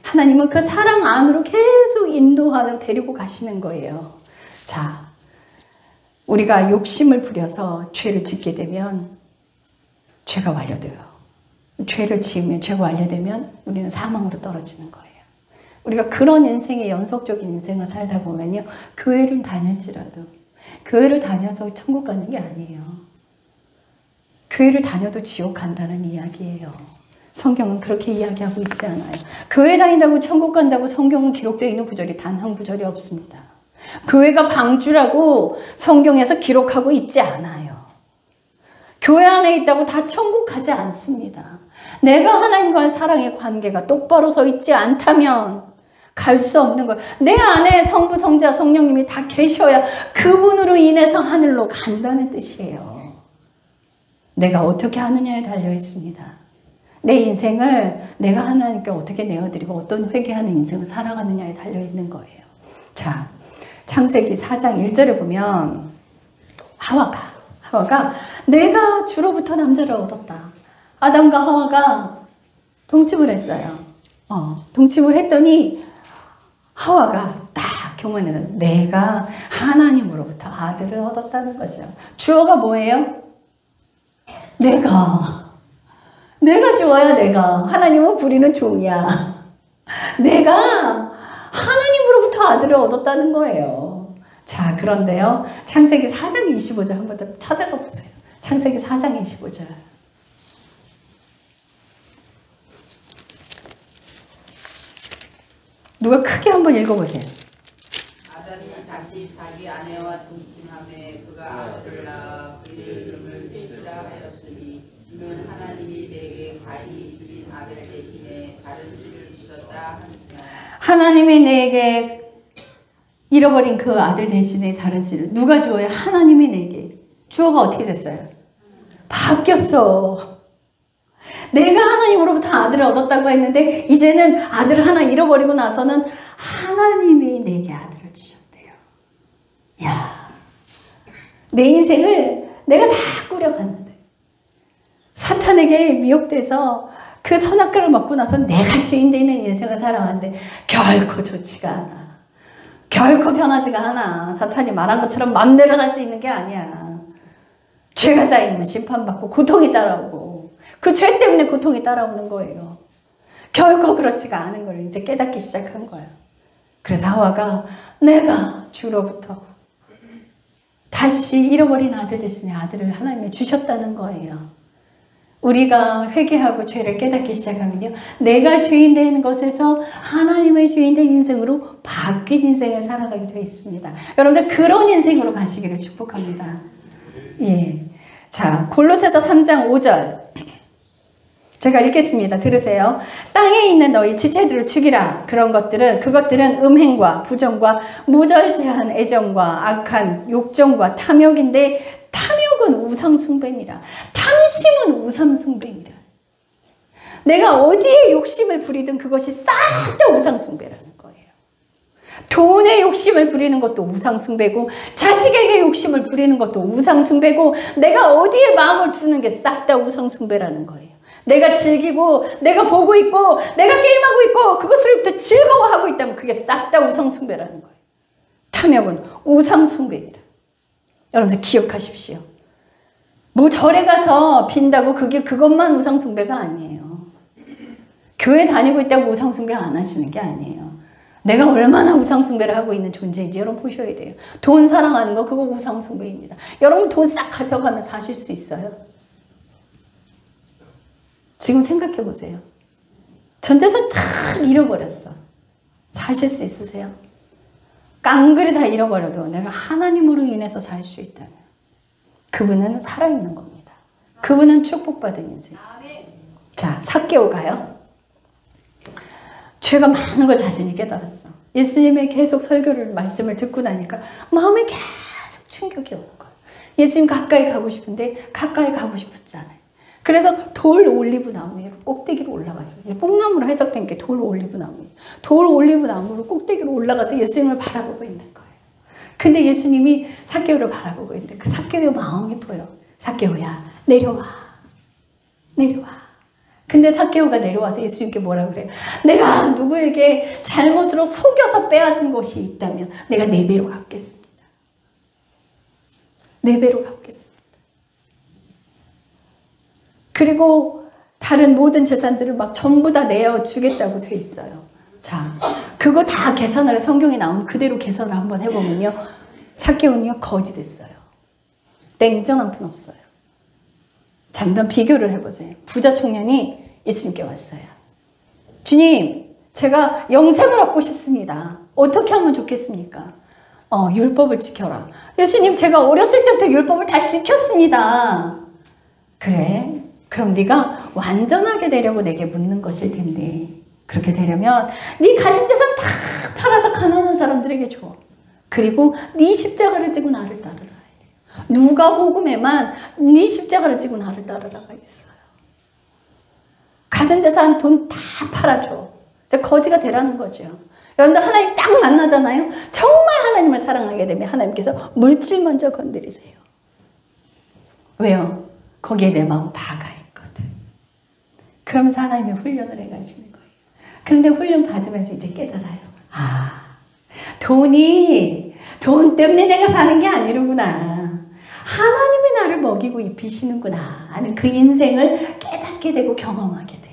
하나님은 그 사랑 안으로 계속 인도하고 데리고 가시는 거예요. 자, 우리가 욕심을 부려서 죄를 짓게 되면 죄가 완료돼요. 죄를 지으면 죄가 완료되면 우리는 사망으로 떨어지는 거예요. 우리가 그런 인생의 연속적인 인생을 살다 보면요. 교회를 다닐지라도 교회를 다녀서 천국 가는 게 아니에요. 교회를 다녀도 지옥 간다는 이야기예요. 성경은 그렇게 이야기하고 있지 않아요. 교회 다닌다고 천국 간다고 성경은 기록되어 있는 구절이 단 한 구절이 없습니다. 교회가 방주라고 성경에서 기록하고 있지 않아요. 교회 안에 있다고 다 천국 가지 않습니다. 내가 하나님과의 사랑의 관계가 똑바로 서 있지 않다면 갈 수 없는 거예요. 내 안에 성부, 성자, 성령님이 다 계셔야 그분으로 인해서 하늘로 간다는 뜻이에요. 내가 어떻게 하느냐에 달려 있습니다. 내 인생을 내가 하나님께 어떻게 내어드리고 어떤 회개하는 인생을 살아가느냐에 달려있는 거예요. 자, 창세기 4장 1절에 보면 하와가 내가 주로부터 남자를 얻었다. 아담과 하와가 동침을 했어요. 동침을 했더니 하와가 딱 경험해서 내가 하나님으로부터 아들을 얻었다는 거죠. 주어가 뭐예요? 내가 주어야. 내가 하나님은 부리는 종이야. 내가 하나님으로부터 아들을 얻었다는 거예요. 자, 그런데요, 창세기 4장 25절 한 번 더 찾아가 보세요. 창세기 4장 25절. 누가 크게 한번 읽어보세요. 아담이 다시 자기 아내와 동침함에 그가 아들을 낳아 그의 이름을 셋이라 하였으니 이는 하나님이 내게 가히 줄인 아벨 대신에 다른 씨를 주셨다 하니라. 하나님이 내게 잃어버린 그 아들 대신에 다른 씨를 누가 주어요? 하나님이 내게. 주어가 어떻게 됐어요? 바뀌었어. 내가 하나님으로부터 아들을 얻었다고 했는데 이제는 아들을 하나 잃어버리고 나서는 하나님이 내게 아들을 주셨대요. 야, 내 인생을 내가 다 꾸려봤는데 사탄에게 미혹돼서 그 선악과를 먹고 나서 내가 주인 되는 인생을 살아왔는데 결코 좋지가 않아. 결코 편하지가 않아. 사탄이 말한 것처럼 맘대로 살 수 있는 게 아니야. 죄가 쌓이면 심판받고 고통이 따라오고 그 죄 때문에 고통이 따라오는 거예요. 결코 그렇지가 않은 걸 이제 깨닫기 시작한 거예요. 그래서 하와가 내가 주로부터 다시 잃어버린 아들 대신에 아들을 하나님이 주셨다는 거예요. 우리가 회개하고 죄를 깨닫기 시작하면요, 내가 주인 된 것에서 하나님의 주인 된 인생으로 바뀐 인생을 살아가게 되어 있습니다. 여러분들 그런 인생으로 가시기를 축복합니다. 예. 자, 골로새서 3장 5절 제가 읽겠습니다. 들으세요. 땅에 있는 너희 지체들을 죽이라. 그것들은 음행과 부정과 무절제한 애정과 악한 욕정과 탐욕인데 탐욕은 우상숭배니라. 탐심은 우상숭배니라. 내가 어디에 욕심을 부리든 그것이 싹 다 우상숭배라는 거예요. 돈에 욕심을 부리는 것도 우상숭배고 자식에게 욕심을 부리는 것도 우상숭배고 내가 어디에 마음을 두는 게 싹 다 우상숭배라는 거예요. 내가 즐기고 내가 보고 있고 내가 게임하고 있고 그것을 또 즐거워하고 있다면 그게 싹 다 우상숭배라는 거예요. 탐욕은 우상숭배니라. 여러분들 기억하십시오. 뭐 절에 가서 빈다고 그것만 우상숭배가 아니에요. 교회 다니고 있다고 우상숭배 안 하시는 게 아니에요. 내가 얼마나 우상숭배를 하고 있는 존재인지 여러분 보셔야 돼요. 돈 사랑하는 거 그거 우상숭배입니다. 여러분 돈 싹 가져가면 사실 수 있어요? 지금 생각해 보세요. 전 재산 다 잃어버렸어. 사실 수 있으세요? 깡그리 다 잃어버려도 내가 하나님으로 인해서 살 수 있다면 그분은 살아있는 겁니다. 그분은 축복받은 인생. 자, 삭개오가요. 죄가 많은 걸 자신이 깨달았어. 예수님의 계속 설교를 말씀을 듣고 나니까 마음에 계속 충격이 오는 거예요. 예수님 가까이 가고 싶은데 가까이 가고 싶지 않아요. 그래서 돌 올리브 나무 위로 꼭대기로 올라갔어요. 뽕나무로 해석된 게 돌 올리브 나무예요. 돌 올리브 나무로 꼭대기로 올라가서 예수님을 바라보고 있는 거예요. 근데 예수님이 삭개오를 바라보고 있는데 그 삭개오의 마음이 보여. 삭개오야, 내려와. 내려와. 근데 삭개오가 내려와서 예수님께 뭐라 그래요? 내가 누구에게 잘못으로 속여서 빼앗은 것이 있다면 내가 4배로 갚겠습니다. 4배로 갚겠습니다. 그리고 다른 모든 재산들을 막 전부 다 내어주겠다고 돼 있어요. 자, 그거 다 계산을 해. 성경에 나온 그대로 계산을 한번 해보면요. 삭개오는요, 거지 됐어요. 냉전 한 푼 없어요. 잠깐 비교를 해보세요. 부자 청년이 예수님께 왔어요. 주님, 제가 영생을 얻고 싶습니다. 어떻게 하면 좋겠습니까? 율법을 지켜라. 예수님, 제가 어렸을 때부터 율법을 다 지켰습니다. 그래? 그럼 네가 완전하게 되려고 내게 묻는 것일 텐데 그렇게 되려면 네 가진 재산 다 팔아서 가난한 사람들에게 줘. 그리고 네 십자가를 지고 나를 따르라. 누가복음에만 네 십자가를 지고 나를 따르라가 있어요. 가진 재산 돈 다 팔아줘. 거지가 되라는 거죠. 여러분들 하나님 딱 만나잖아요. 정말 하나님을 사랑하게 되면 하나님께서 물질 먼저 건드리세요. 왜요? 거기에 내 마음 다 가 있거든. 그러면서 하나님이 훈련을 해가시는 거예요. 그런데 훈련 받으면서 이제 깨달아요. 아, 돈 때문에 내가 사는 게 아니로구나. 하나님이 나를 먹이고 입히시는구나 하는 그 인생을 깨닫게 되고 경험하게 돼요.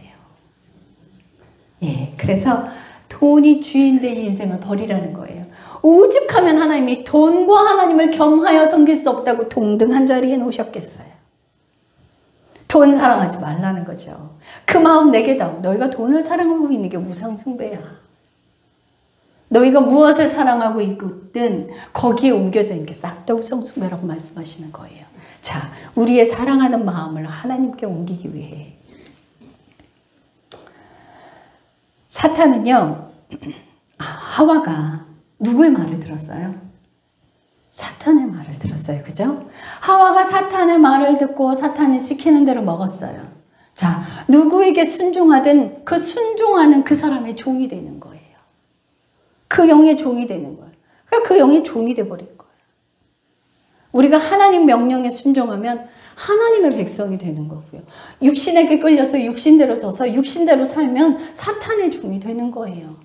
예, 그래서 돈이 주인된 인생을 버리라는 거예요. 오죽하면 하나님이 돈과 하나님을 겸하여 섬길 수 없다고 동등 한 자리에 놓으셨겠어요. 돈 사랑하지 말라는 거죠. 그 마음 내게 다오. 너희가 돈을 사랑하고 있는 게 우상숭배야. 너희가 무엇을 사랑하고 있든 거기에 옮겨져 있는 게 싹 다 우상숭배라고 말씀하시는 거예요. 자, 우리의 사랑하는 마음을 하나님께 옮기기 위해 사탄은요, 하와가 누구의 말을 들었어요? 사탄의 말을 들었어요. 그죠? 하와가 사탄의 말을 듣고 사탄이 시키는 대로 먹었어요. 자, 누구에게 순종하든 그 순종하는 그 사람의 종이 되는 거예요. 그 영의 종이 되는 거예요. 그러니까 그 영의 종이 돼버린 거예요. 우리가 하나님 명령에 순종하면 하나님의 백성이 되는 거고요. 육신에게 끌려서 육신대로 져서 육신대로 살면 사탄의 종이 되는 거예요.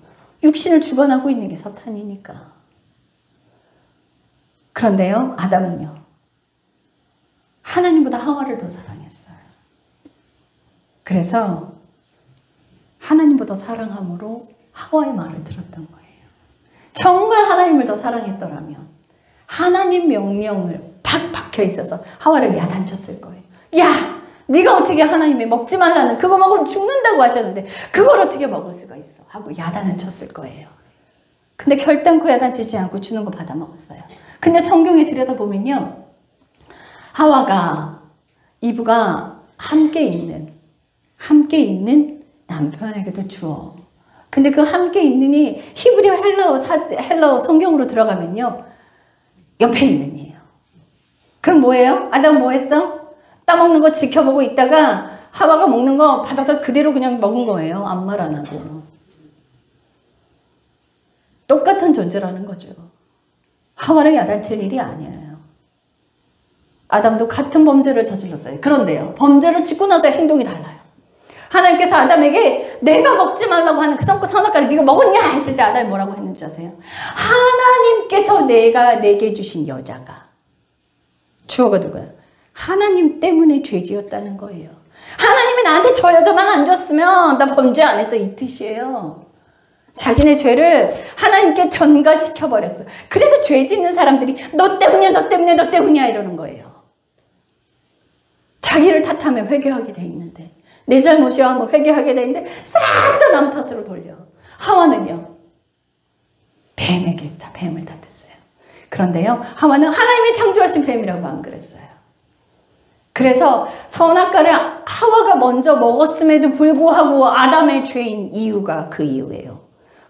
육신을 주관하고 있는 게 사탄이니까. 그런데요, 아담은요, 하나님보다 하와를 더 사랑했어요. 그래서 하나님보다 사랑함으로 하와의 말을 들었던 거예요. 정말 하나님을 더 사랑했더라면 하나님 명령을 팍 박혀 있어서 하와를 야단쳤을 거예요. 야! 네가 어떻게 하나님이 먹지 말라는 그거 먹으면 죽는다고 하셨는데 그걸 어떻게 먹을 수가 있어? 하고 야단을 쳤을 거예요. 근데 결단코 야단치지 않고 주는 거 받아 먹었어요. 근데 성경에 들여다보면요, 하와가 이브가 함께 있는 남편에게도 주어. 근데 그 함께 있는이 히브리어 헬라어 성경으로 들어가면요, 옆에 있는이에요. 그럼 뭐예요? 아담은 뭐 했어? 따먹는 거 지켜보고 있다가 하와가 먹는 거 받아서 그대로 그냥 먹은 거예요. 아무 말 안 하고. 똑같은 존재라는 거죠. 하와를 야단칠 일이 아니에요. 아담도 같은 범죄를 저질렀어요. 그런데요, 범죄를 짓고 나서 행동이 달라요. 하나님께서 아담에게 내가 먹지 말라고 하는 그 선악과를 네가 먹었냐 했을 때 아담이 뭐라고 했는지 아세요? 하나님께서 내게 주신 여자가, 주어가 누구예요? 하나님 때문에 죄지었다는 거예요. 하나님이 나한테 저 여자만 안 줬으면 나 범죄 안 했어, 이 뜻이에요. 자기네 죄를 하나님께 전가시켜버렸어요. 그래서 죄 짓는 사람들이 너 때문이야 이러는 거예요. 자기를 탓하며 회개하게 돼 있는데, 내 잘못이야 한번 회개하게 돼 있는데 싹 다 남 탓으로 돌려. 하와는요, 뱀을 탓했어요. 그런데요, 하와는 하나님이 창조하신 뱀이라고 안 그랬어요. 그래서 선악과를 하와가 먼저 먹었음에도 불구하고 아담의 죄인 이유가 그 이유예요.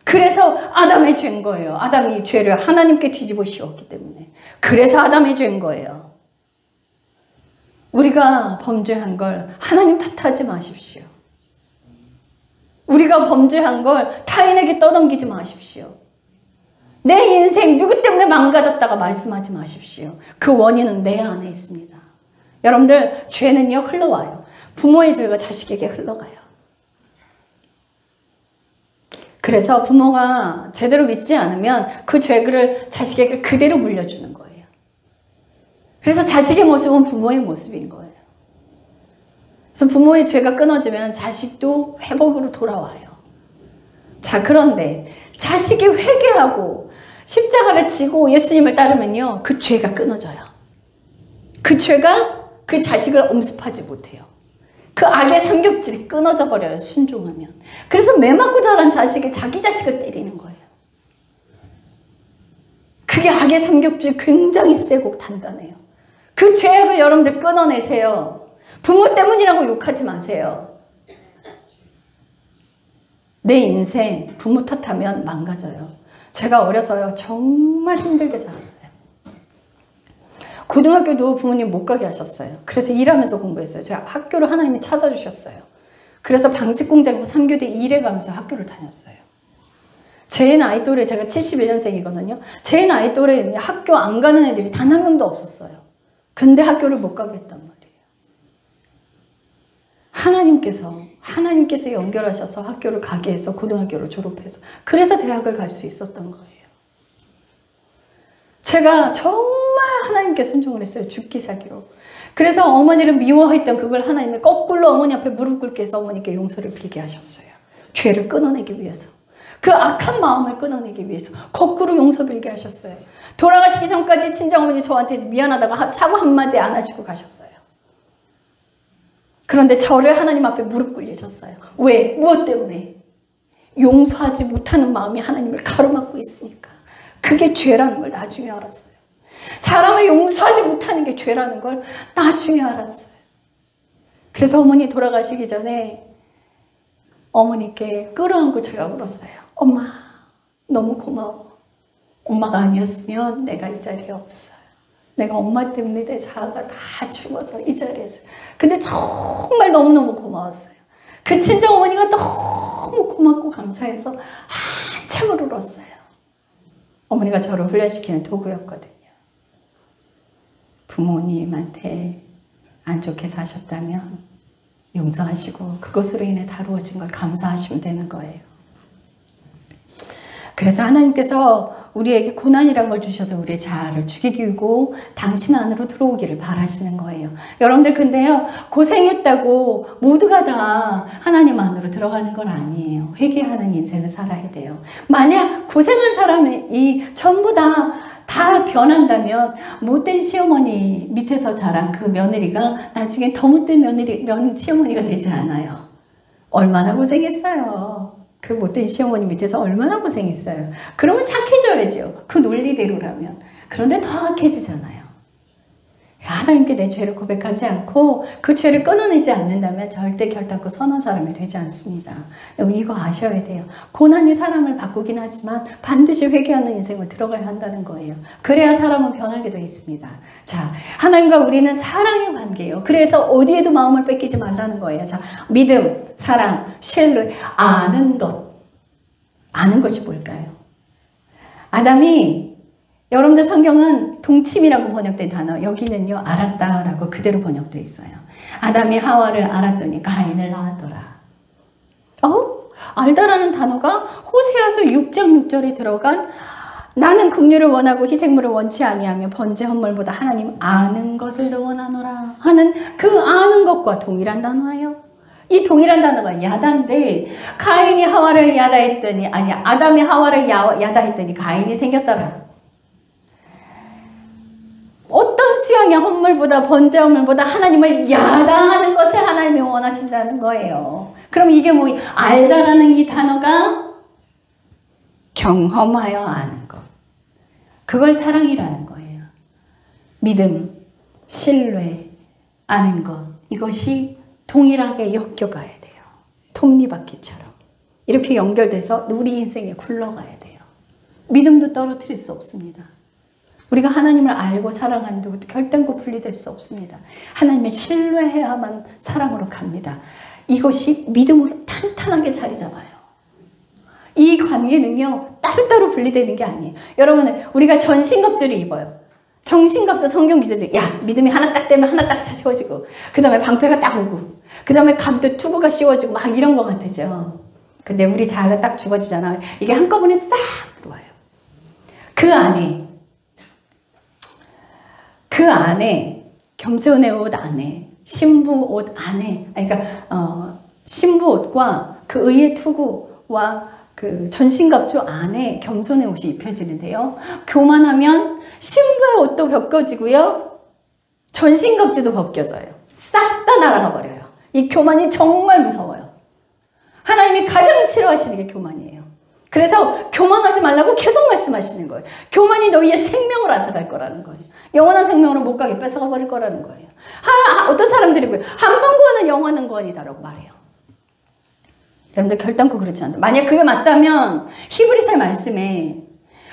그래서 아담의 죄인 거예요. 아담이 죄를 하나님께 뒤집어 씌웠기 때문에. 그래서 아담의 죄인 거예요. 우리가 범죄한 걸 하나님 탓하지 마십시오. 우리가 범죄한 걸 타인에게 떠넘기지 마십시오. 내 인생 누구 때문에 망가졌다가 말씀하지 마십시오. 그 원인은 내 안에 있습니다. 여러분들, 죄는요, 흘러와요. 부모의 죄가 자식에게 흘러가요. 그래서 부모가 제대로 믿지 않으면 그 죄를 자식에게 그대로 물려주는 거예요. 그래서 자식의 모습은 부모의 모습인 거예요. 그래서 부모의 죄가 끊어지면 자식도 회복으로 돌아와요. 자, 그런데 자식이 회개하고 십자가를 지고 예수님을 따르면요, 그 죄가 끊어져요. 그 죄가 그 자식을 엄습하지 못해요. 그 악의 삼겹질이 끊어져 버려요, 순종하면. 그래서 매 맞고 자란 자식이 자기 자식을 때리는 거예요. 그게 악의 삼겹질 굉장히 세고 단단해요. 그 죄악을 여러분들 끊어내세요. 부모 때문이라고 욕하지 마세요. 내 인생 부모 탓하면 망가져요. 제가 어려서요, 정말 힘들게 살았어요. 고등학교도 부모님 못 가게 하셨어요. 그래서 일하면서 공부했어요. 제가 학교를 하나님이 찾아주셨어요. 그래서 방직 공장에서 3교대 일해가면서 학교를 다녔어요. 제 나이 또래, 제가 71년생이거든요. 제 나이 또래에 학교 안 가는 애들이 단 한 명도 없었어요. 근데 학교를 못 가게 했단 말이에요. 하나님께서 연결하셔서 학교를 가게 해서 고등학교를 졸업해서 그래서 대학을 갈 수 있었던 거예요. 제가 정말 하나님께 순종을 했어요. 죽기 살기로. 그래서 어머니를 미워했던 그걸 하나님이 거꾸로 어머니 앞에 무릎 꿇게 해서 어머니께 용서를 빌게 하셨어요. 죄를 끊어내기 위해서. 그 악한 마음을 끊어내기 위해서 거꾸로 용서 빌게 하셨어요. 돌아가시기 전까지 친정어머니 저한테 미안하다고 사과 한마디 안 하시고 가셨어요. 그런데 저를 하나님 앞에 무릎 꿇리셨어요. 왜? 무엇 때문에? 용서하지 못하는 마음이 하나님을 가로막고 있으니까. 그게 죄라는 걸 나중에 알았어요. 사람을 용서하지 못하는 게 죄라는 걸 나중에 알았어요. 그래서 어머니 돌아가시기 전에 어머니께 끌어안고 제가 울었어요. 엄마, 너무 고마워. 엄마가 아니었으면 내가 이 자리에 없어요. 내가 엄마 때문에 내 자아가 다 죽어서 이 자리에 있어요. 근데 정말 너무너무 고마웠어요. 그 친정어머니가 너무 고맙고 감사해서 한참을 울었어요. 어머니가 저를 훈련시키는 도구였거든요. 부모님한테 안 좋게 사셨다면 용서하시고 그것으로 인해 다루어진 걸 감사하시면 되는 거예요. 그래서 하나님께서 우리에게 고난이란 걸 주셔서 우리의 자아를 죽이고 당신 안으로 들어오기를 바라시는 거예요. 여러분들 근데요, 고생했다고 모두가 다 하나님 안으로 들어가는 건 아니에요. 회개하는 인생을 살아야 돼요. 만약 고생한 사람이 전부 다 변한다면 못된 시어머니 밑에서 자란 그 며느리가 나중에 더 못된 시어머니가 되지 않아요. 얼마나 고생했어요. 그 못된 시어머니 밑에서 얼마나 고생했어요. 그러면 착해져야죠. 그 논리대로라면. 그런데 더 악해지잖아요. 하나님께 내 죄를 고백하지 않고 그 죄를 끊어내지 않는다면 절대 결단코 선한 사람이 되지 않습니다. 여러분 이거 아셔야 돼요. 고난이 사람을 바꾸긴 하지만 반드시 회개하는 인생을 들어가야 한다는 거예요. 그래야 사람은 변하게 되어 있습니다. 자, 하나님과 우리는 사랑의 관계예요. 그래서 어디에도 마음을 뺏기지 말라는 거예요. 자, 믿음, 사랑, 신뢰, 아는 것. 아는 것이 뭘까요? 아담이 여러분들 성경은 동침이라고 번역된 단어, 여기는요 알았다라고 그대로 번역되어 있어요. 아담이 하와를 알았더니 가인을 낳았더라. 알다라는 단어가 호세아서 6장 6절에 들어간 나는 긍휼을 원하고 희생물을 원치 아니하며 번제 헌물보다 하나님 아는 것을 더 원하노라 하는 그 아는 것과 동일한 단어예요. 이 동일한 단어가 야다인데 가인이 하와를 야다했더니 아담이 하와를 야다했더니 가인이 생겼더라. 어떤 수양의 헌물보다 번제 헌물보다 하나님을 야다하는 것을 하나님이 원하신다는 거예요. 그럼 이게 뭐 알다라는 이 단어가 경험하여 아는 것. 그걸 사랑이라는 거예요. 믿음, 신뢰, 아는 것. 이것이 동일하게 엮여가야 돼요. 톱니바퀴처럼. 이렇게 연결돼서 우리 인생에 굴러가야 돼요. 믿음도 떨어뜨릴 수 없습니다. 우리가 하나님을 알고 사랑한다고 결단코 분리될 수 없습니다. 하나님을 신뢰해야만 사랑으로 갑니다. 이것이 믿음으로 탄탄하게 자리 잡아요. 이 관계는요 따로따로 분리되는 게 아니에요. 여러분 우리가 전신갑주를 입어요. 정신갑주 성경 기준대로 야 믿음이 하나 딱 되면 하나 딱 씌워지고 그 다음에 방패가 딱 오고 그 다음에 감도 투구가 씌워지고 막 이런 것 같으죠. 근데 우리 자아가 딱 죽어지잖아요. 이게 한꺼번에 싹 들어와요. 그 안에 겸손의 옷 안에 신부 옷 안에 그러니까 신부 옷과 그 의의 투구와 그 전신갑주 안에 겸손의 옷이 입혀지는데요. 교만하면 신부의 옷도 벗겨지고요. 전신갑주도 벗겨져요. 싹 다 날아가 버려요. 이 교만이 정말 무서워요. 하나님이 가장 싫어하시는 게 교만이에요. 그래서 교만하지 말라고 계속 말씀하시는 거예요. 교만이 너희의 생명을 앗아갈 거라는 거예요. 영원한 생명으로 못 가게 뺏어가 버릴 거라는 거예요. 어떤 사람들이 한 번 구원은 영원한 구원이다라고 말해요. 여러분들 결단코 그렇지 않다. 만약 그게 맞다면 히브리서의 말씀에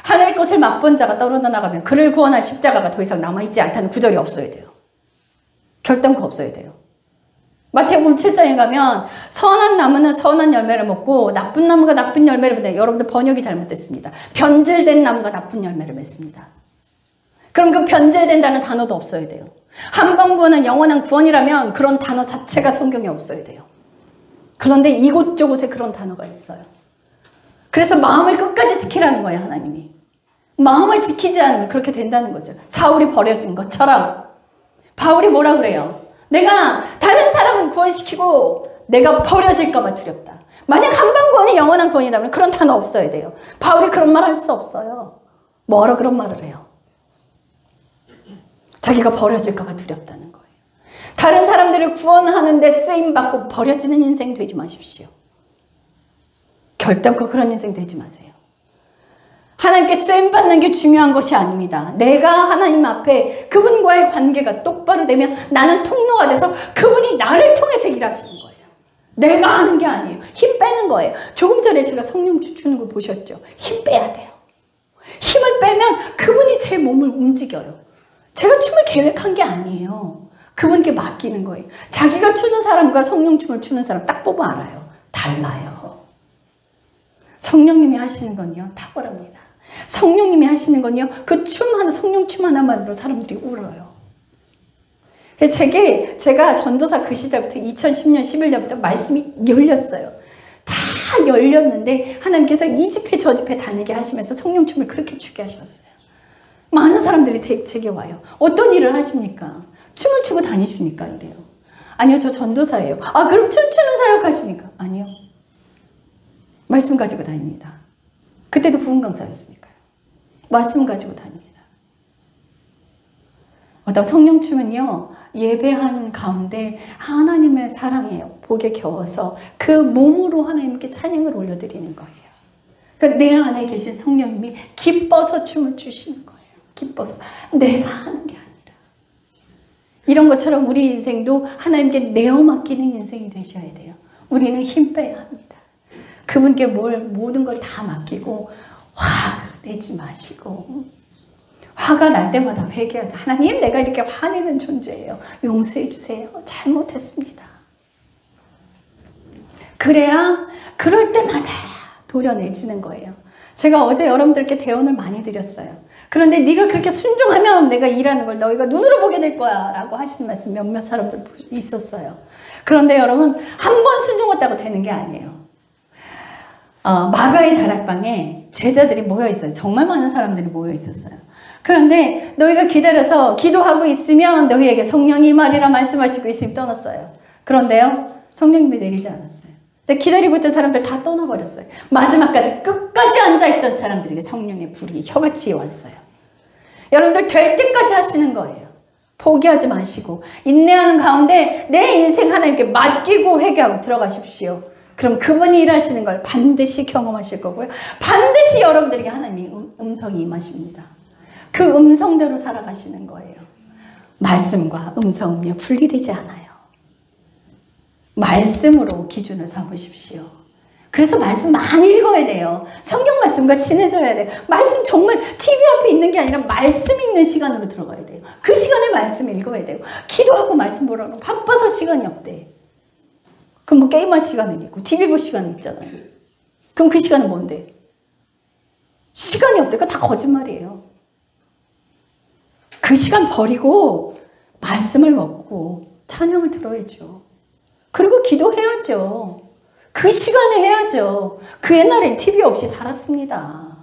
하늘의 것을 맛본 자가 떨어져 나가면 그를 구원할 십자가가 더 이상 남아있지 않다는 구절이 없어야 돼요. 결단코 없어야 돼요. 마태복음 7장에 가면 선한 나무는 선한 열매를 먹고 나쁜 나무가 나쁜 열매를 맺는다. 여러분들 번역이 잘못됐습니다. 변질된 나무가 나쁜 열매를 맺습니다. 그럼 그 변질된다는 단어도 없어야 돼요. 한 번 구원은 영원한 구원이라면 그런 단어 자체가 성경에 없어야 돼요. 그런데 이곳저곳에 그런 단어가 있어요. 그래서 마음을 끝까지 지키라는 거예요, 하나님이. 마음을 지키지 않으면 그렇게 된다는 거죠. 사울이 버려진 것처럼. 바울이 뭐라 그래요? 내가 다른 사람은 구원시키고 내가 버려질까 봐 두렵다. 만약 한 번 구원이 영원한 구원이라면 그런 단어 없어야 돼요. 바울이 그런 말 할 수 없어요. 뭐하러 그런 말을 해요? 자기가 버려질까 봐 두렵다는 거예요. 다른 사람들을 구원하는데 쓰임받고 버려지는 인생 되지 마십시오. 결단코 그런 인생 되지 마세요. 하나님께 쓰임받는 게 중요한 것이 아닙니다. 내가 하나님 앞에 그분과의 관계가 똑바로 되면 나는 통로가 돼서 그분이 나를 통해서 일하시는 거예요. 내가 하는 게 아니에요. 힘 빼는 거예요. 조금 전에 제가 성령 주는 거 보셨죠? 힘 빼야 돼요. 힘을 빼면 그분이 제 몸을 움직여요. 제가 춤을 계획한 게 아니에요. 그분께 맡기는 거예요. 자기가 추는 사람과 성령 춤을 추는 사람 딱 보면 알아요. 달라요. 성령님이 하시는 건요, 탁월합니다. 성령님이 하시는 건요, 그 춤 하나, 성령 춤 하나만으로 사람들이 울어요. 제가 전도사 그 시절부터 2010년, 11년부터 말씀이 열렸어요. 다 열렸는데 하나님께서 이 집회 저 집회 다니게 하시면서 성령 춤을 그렇게 추게 하셨어요. 많은 사람들이 제게 와요. 어떤 일을 하십니까? 춤을 추고 다니십니까? 이래요. 아니요, 저 전도사예요. 아, 그럼 춤추는 사역 하십니까? 아니요. 말씀 가지고 다닙니다. 그때도 부흥 강사였으니까요. 말씀 가지고 다닙니다. 어떤 성령 춤은요, 예배한 가운데 하나님의 사랑이에요. 복에 겨워서 그 몸으로 하나님께 찬양을 올려드리는 거예요. 그러니까 내 안에 계신 성령님이 기뻐서 춤을 추시는 거예요. 기뻐서. 내가 하는 게 아니라. 이런 것처럼 우리 인생도 하나님께 내어 맡기는 인생이 되셔야 돼요. 우리는 힘 빼야 합니다. 그분께 모든 걸 다 맡기고 화 내지 마시고 화가 날 때마다 회개하자. 하나님, 내가 이렇게 화내는 존재예요. 용서해 주세요. 잘못했습니다. 그래야 그럴 때마다 도려내지는 거예요. 제가 어제 여러분들께 대언을 많이 드렸어요. 그런데 네가 그렇게 순종하면 내가 일하는 걸 너희가 눈으로 보게 될 거야 라고 하시는 말씀 몇몇 사람들 있었어요. 그런데 여러분, 한 번 순종했다고 되는 게 아니에요. 마가의 다락방에 제자들이 모여 있어요. 정말 많은 사람들이 모여 있었어요. 그런데 너희가 기다려서 기도하고 있으면 너희에게 성령이 임하리라 말씀하시고 있으면 떠났어요. 그런데요, 성령님이 내리지 않았어요. 근데 기다리고 있던 사람들 다 떠나버렸어요. 마지막까지 끝까지 앉아있던 사람들에게 성령의 불이 혀같이 왔어요. 여러분들 될 때까지 하시는 거예요. 포기하지 마시고 인내하는 가운데 내 인생 하나님께 맡기고 회개하고 들어가십시오. 그럼 그분이 일하시는 걸 반드시 경험하실 거고요. 반드시 여러분들에게 하나님의 음성이 임하십니다. 그 음성대로 살아가시는 거예요. 말씀과 음성은요, 분리되지 않아요. 말씀으로 기준을 삼으십시오. 그래서 말씀 많이 읽어야 돼요. 성경 말씀과 친해져야 돼요. 말씀 정말 TV 앞에 있는 게 아니라 말씀 읽는 시간으로 들어가야 돼요. 그 시간에 말씀 읽어야 돼요. 기도하고 말씀 보라고 바빠서 시간이 없대. 그럼 뭐 게임할 시간은 있고 TV 볼 시간은 있잖아요. 그럼 그 시간은 뭔데? 시간이 없대. 그거 다 거짓말이에요. 그 시간 버리고 말씀을 먹고 찬양을 들어야죠. 그리고 기도해야죠. 그 시간에 해야죠. 그 옛날엔 TV 없이 살았습니다.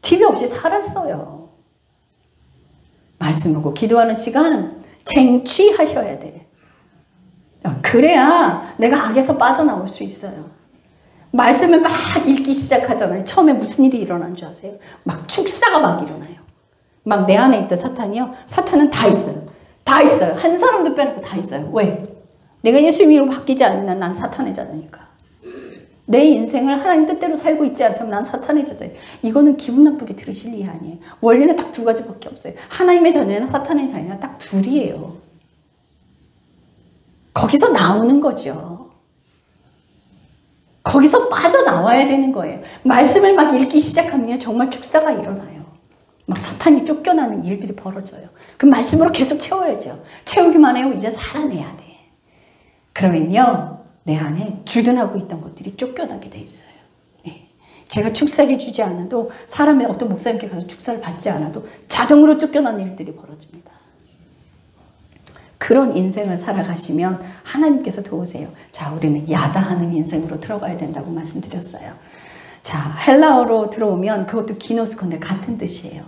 TV 없이 살았어요. 말씀 보고 기도하는 시간 쟁취하셔야 돼. 그래야 내가 악에서 빠져나올 수 있어요. 말씀을 막 읽기 시작하잖아요. 처음에 무슨 일이 일어난 줄 아세요? 막 축사가 막 일어나요. 막 내 안에 있던 사탄이요. 사탄은 다 있어요. 다 있어요. 한 사람도 빼놓고 다 있어요. 왜? 내가 예수님으로 바뀌지 않는 한 난 사탄의 자녀니까. 내 인생을 하나님 뜻대로 살고 있지 않다면 난 사탄의 자녀예요. 이거는 기분 나쁘게 들으실 일이 아니에요. 원리는 딱 두 가지밖에 없어요. 하나님의 자녀나 사탄의 자녀나 딱 둘이에요. 거기서 나오는 거죠. 거기서 빠져나와야 되는 거예요. 말씀을 막 읽기 시작하면 정말 축사가 일어나요. 막 사탄이 쫓겨나는 일들이 벌어져요. 그럼 말씀으로 계속 채워야죠. 채우기만 해요. 이제 살아내야 돼. 그러면요, 내 안에 주둔하고 있던 것들이 쫓겨나게 돼 있어요. 네. 제가 축사해 주지 않아도, 사람의 어떤 목사님께 가서 축사를 받지 않아도 자동으로 쫓겨나는 일들이 벌어집니다. 그런 인생을 살아가시면 하나님께서 도우세요. 자, 우리는 야다하는 인생으로 들어가야 된다고 말씀드렸어요. 자, 헬라어로 들어오면 그것도 기노스콘데 같은 뜻이에요.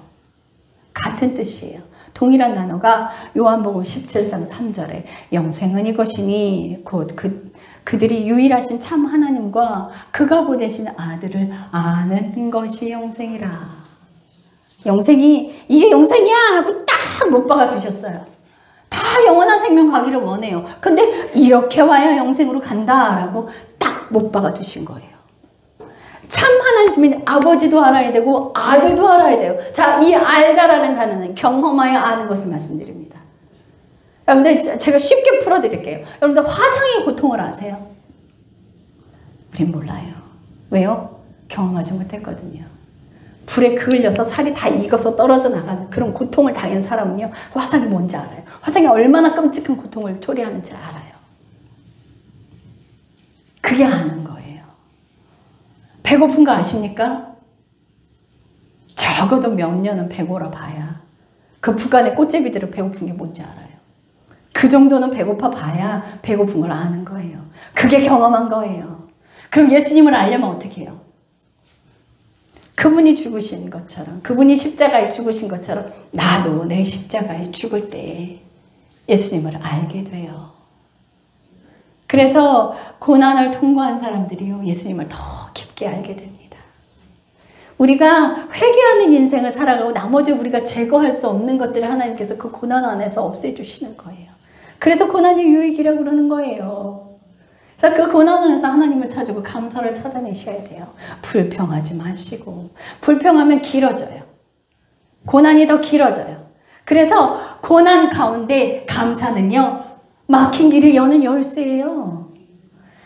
같은 뜻이에요. 동일한 단어가 요한복음 17장 3절에 영생은 이것이니 곧 그들이 유일하신 참 하나님과 그가 보내신 아들을 아는 것이 영생이라. 영생이 이게 영생이야 하고 딱 못 박아 두셨어요. 다 영원한 생명 가기를 원해요. 근데 이렇게 와야 영생으로 간다라고 딱 못 박아 두신 거예요. 참 하나님이 아버지도 알아야 되고 아들도 알아야 돼요. 자, 이 알다라는 단어는 경험하여 아는 것을 말씀드립니다. 여러분들 제가 쉽게 풀어드릴게요. 여러분들 화상의 고통을 아세요? 우린 몰라요. 왜요? 경험하지 못했거든요. 불에 그을려서 살이 다 익어서 떨어져 나가는 그런 고통을 당한 사람은요, 화상이 뭔지 알아요. 화상이 얼마나 끔찍한 고통을 초래하는지 알아요. 그게 아는 거예요. 배고픈 거 아십니까? 적어도 몇 년은 배고라 봐야 그 북한의 꽃제비들은 배고픈 게 뭔지 알아요. 그 정도는 배고파 봐야 배고픈 걸 아는 거예요. 그게 경험한 거예요. 그럼 예수님을 알려면 어떻게 해요? 그분이 죽으신 것처럼, 그분이 십자가에 죽으신 것처럼 나도 내 십자가에 죽을 때 예수님을 알게 돼요. 그래서 고난을 통과한 사람들이요, 예수님을 더 깊게 알게 됩니다. 우리가 회개하는 인생을 살아가고 나머지 우리가 제거할 수 없는 것들을 하나님께서 그 고난 안에서 없애주시는 거예요. 그래서 고난이 유익이라고 그러는 거예요. 그래서 그 고난 안에서 하나님을 찾고 감사를 찾아내셔야 돼요. 불평하지 마시고. 불평하면 길어져요. 고난이 더 길어져요. 그래서 고난 가운데 감사는요, 막힌 길을 여는 열쇠예요.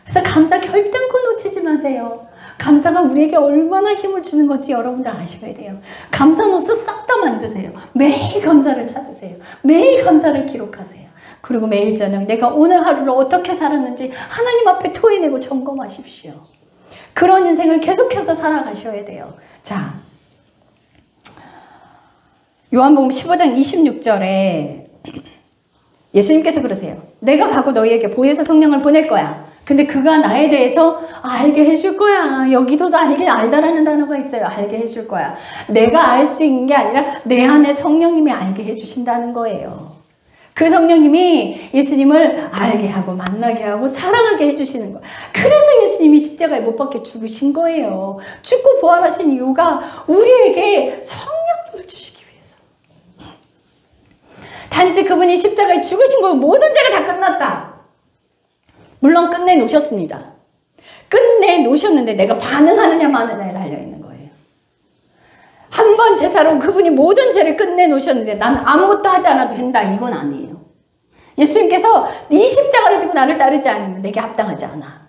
그래서 감사 결단코 놓치지 마세요. 감사가 우리에게 얼마나 힘을 주는 건지 여러분들 아셔야 돼요. 감사 노트 싹 다 만드세요. 매일 감사를 찾으세요. 매일 감사를 기록하세요. 그리고 매일 저녁 내가 오늘 하루를 어떻게 살았는지 하나님 앞에 토해내고 점검하십시오. 그런 인생을 계속해서 살아가셔야 돼요. 자, 요한복음 15장 26절에 예수님께서 그러세요. 내가 가고 너희에게 보혜사 성령을 보낼 거야. 근데 그가 나에 대해서 알게 해줄 거야. 여기도 알다라는 단어가 있어요. 알게 해줄 거야. 내가 알 수 있는 게 아니라 내 안에 성령님이 알게 해주신다는 거예요. 그 성령님이 예수님을 알게 하고 만나게 하고 사랑하게 해주시는 거예요. 그래서 예수님이 십자가에 못 박혀 죽으신 거예요. 죽고 부활하신 이유가 우리에게 성령님을 주시기 위해서. 단지 그분이 십자가에 죽으신 거예요. 모든 죄가 다 끝났다. 물론 끝내놓으셨습니다. 끝내놓으셨는데 내가 반응하느냐 마느냐에 달려있는 거예요. 한 번 제사로 그분이 모든 죄를 끝내놓으셨는데 나는 아무것도 하지 않아도 된다. 이건 아니에요. 예수님께서 네 십자가를 지고 나를 따르지 않으면 내게 합당하지 않아.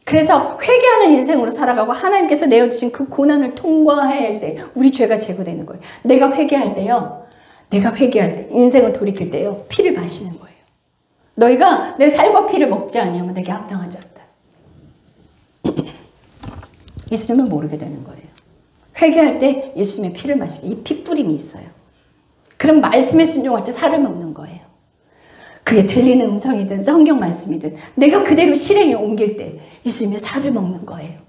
그래서 회개하는 인생으로 살아가고 하나님께서 내어주신 그 고난을 통과해야 할 때 우리 죄가 제거되는 거예요. 내가 회개할 때요. 내가 회개할 때 인생을 돌이킬 때요. 피를 마시는 거예요. 너희가 내 살과 피를 먹지 않으면 내게 합당하지 않다. 예수님을 모르게 되는 거예요. 회개할 때 예수님의 피를 마시게 이 피뿌림이 있어요. 그럼 말씀에 순종할 때 살을 먹는 거예요. 그게 들리는 음성이든 성경 말씀이든 내가 그대로 실행에 옮길 때 예수님의 살을 먹는 거예요.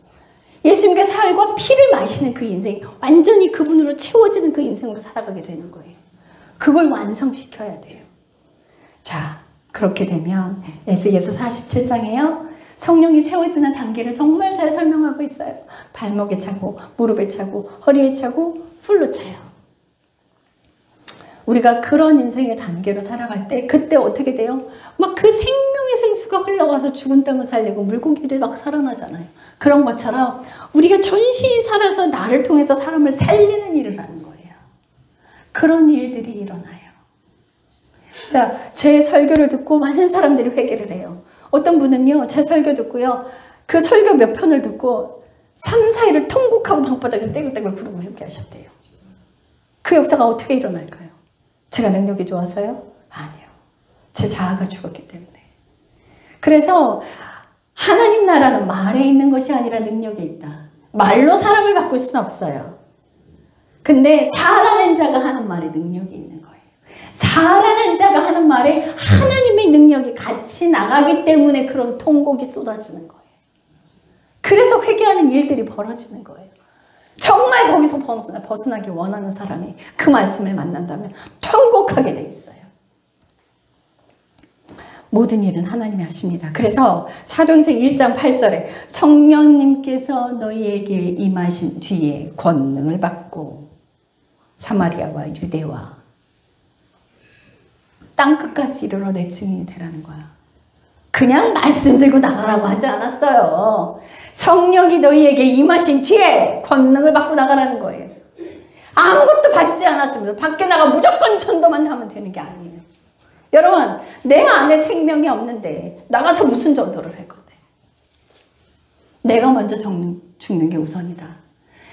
예수님의 살과 피를 마시는 그 인생이 완전히 그분으로 채워지는 그 인생으로 살아가게 되는 거예요. 그걸 완성시켜야 돼요. 자, 그렇게 되면 에스겔서 47장에요. 성령이 세워지는 단계를 정말 잘 설명하고 있어요. 발목에 차고 무릎에 차고 허리에 차고 풀로 차요. 우리가 그런 인생의 단계로 살아갈 때 그때 어떻게 돼요? 막 그 생명의 생수가 흘러가서 죽은 땅을 살리고 물고기들이 막 살아나잖아요. 그런 것처럼 우리가 전신이 살아서 나를 통해서 사람을 살리는 일을 하는 거예요. 그런 일들이 일어나요. 자, 제 설교를 듣고 많은 사람들이 회개를 해요. 어떤 분은요, 제 설교 듣고요, 그 설교 몇 편을 듣고 3, 4일을 통곡하고 방바닥을 떼굴떼굴 구르고 회개하셨대요. 그 역사가 어떻게 일어날까요? 제가 능력이 좋아서요? 아니요. 제 자아가 죽었기 때문에. 그래서 하나님 나라는 말에 있는 것이 아니라 능력에 있다. 말로 사람을 바꿀 수는 없어요. 근데 살아낸 자가 하는 말에 능력이 있는 거예요. 살아낸 자가 하는 말에 하나님의 능력이 같이 나가기 때문에 그런 통곡이 쏟아지는 거예요. 그래서 회개하는 일들이 벌어지는 거예요. 정말 거기서 벗어나기 원하는 사람이 그 말씀을 만난다면 통곡하게 돼 있어요. 모든 일은 하나님이 하십니다. 그래서 사도행전 1장 8절에 성령님께서 너희에게 임하신 뒤에 권능을 받고 사마리아와 유대와 땅끝까지 이르러 내 증인이 되라는 거야. 그냥 말씀 들고 나가라고 하지 않았어요. 성령이 너희에게 임하신 뒤에 권능을 받고 나가라는 거예요. 아무것도 받지 않았습니다. 밖에 나가 무조건 전도만 하면 되는 게 아니에요. 여러분, 내 안에 생명이 없는데 나가서 무슨 전도를 할 건데? 내가 먼저 죽는 게 우선이다.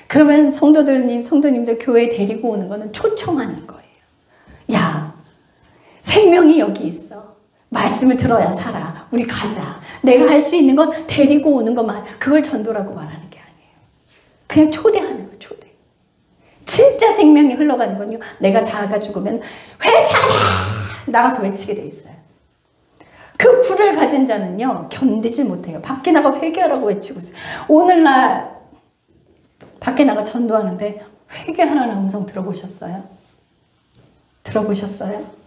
그러면 성도님들 교회에 데리고 오는 거는 초청하는 거예요. 야, 생명이 여기 있어. 말씀을 들어야 살아. 우리 가자. 내가 할 수 있는 건 데리고 오는 것만, 그걸 전도라고 말하는 게 아니에요. 그냥 초대하는 거예요. 초대. 진짜 생명이 흘러가는 건요, 내가 자아가 죽으면 회개하라! 나가서 외치게 돼 있어요. 그 불을 가진 자는요, 견디질 못해요. 밖에 나가 회개하라고 외치고 있어요. 오늘날 밖에 나가 전도하는데 회개하라는 음성 들어보셨어요? 들어보셨어요?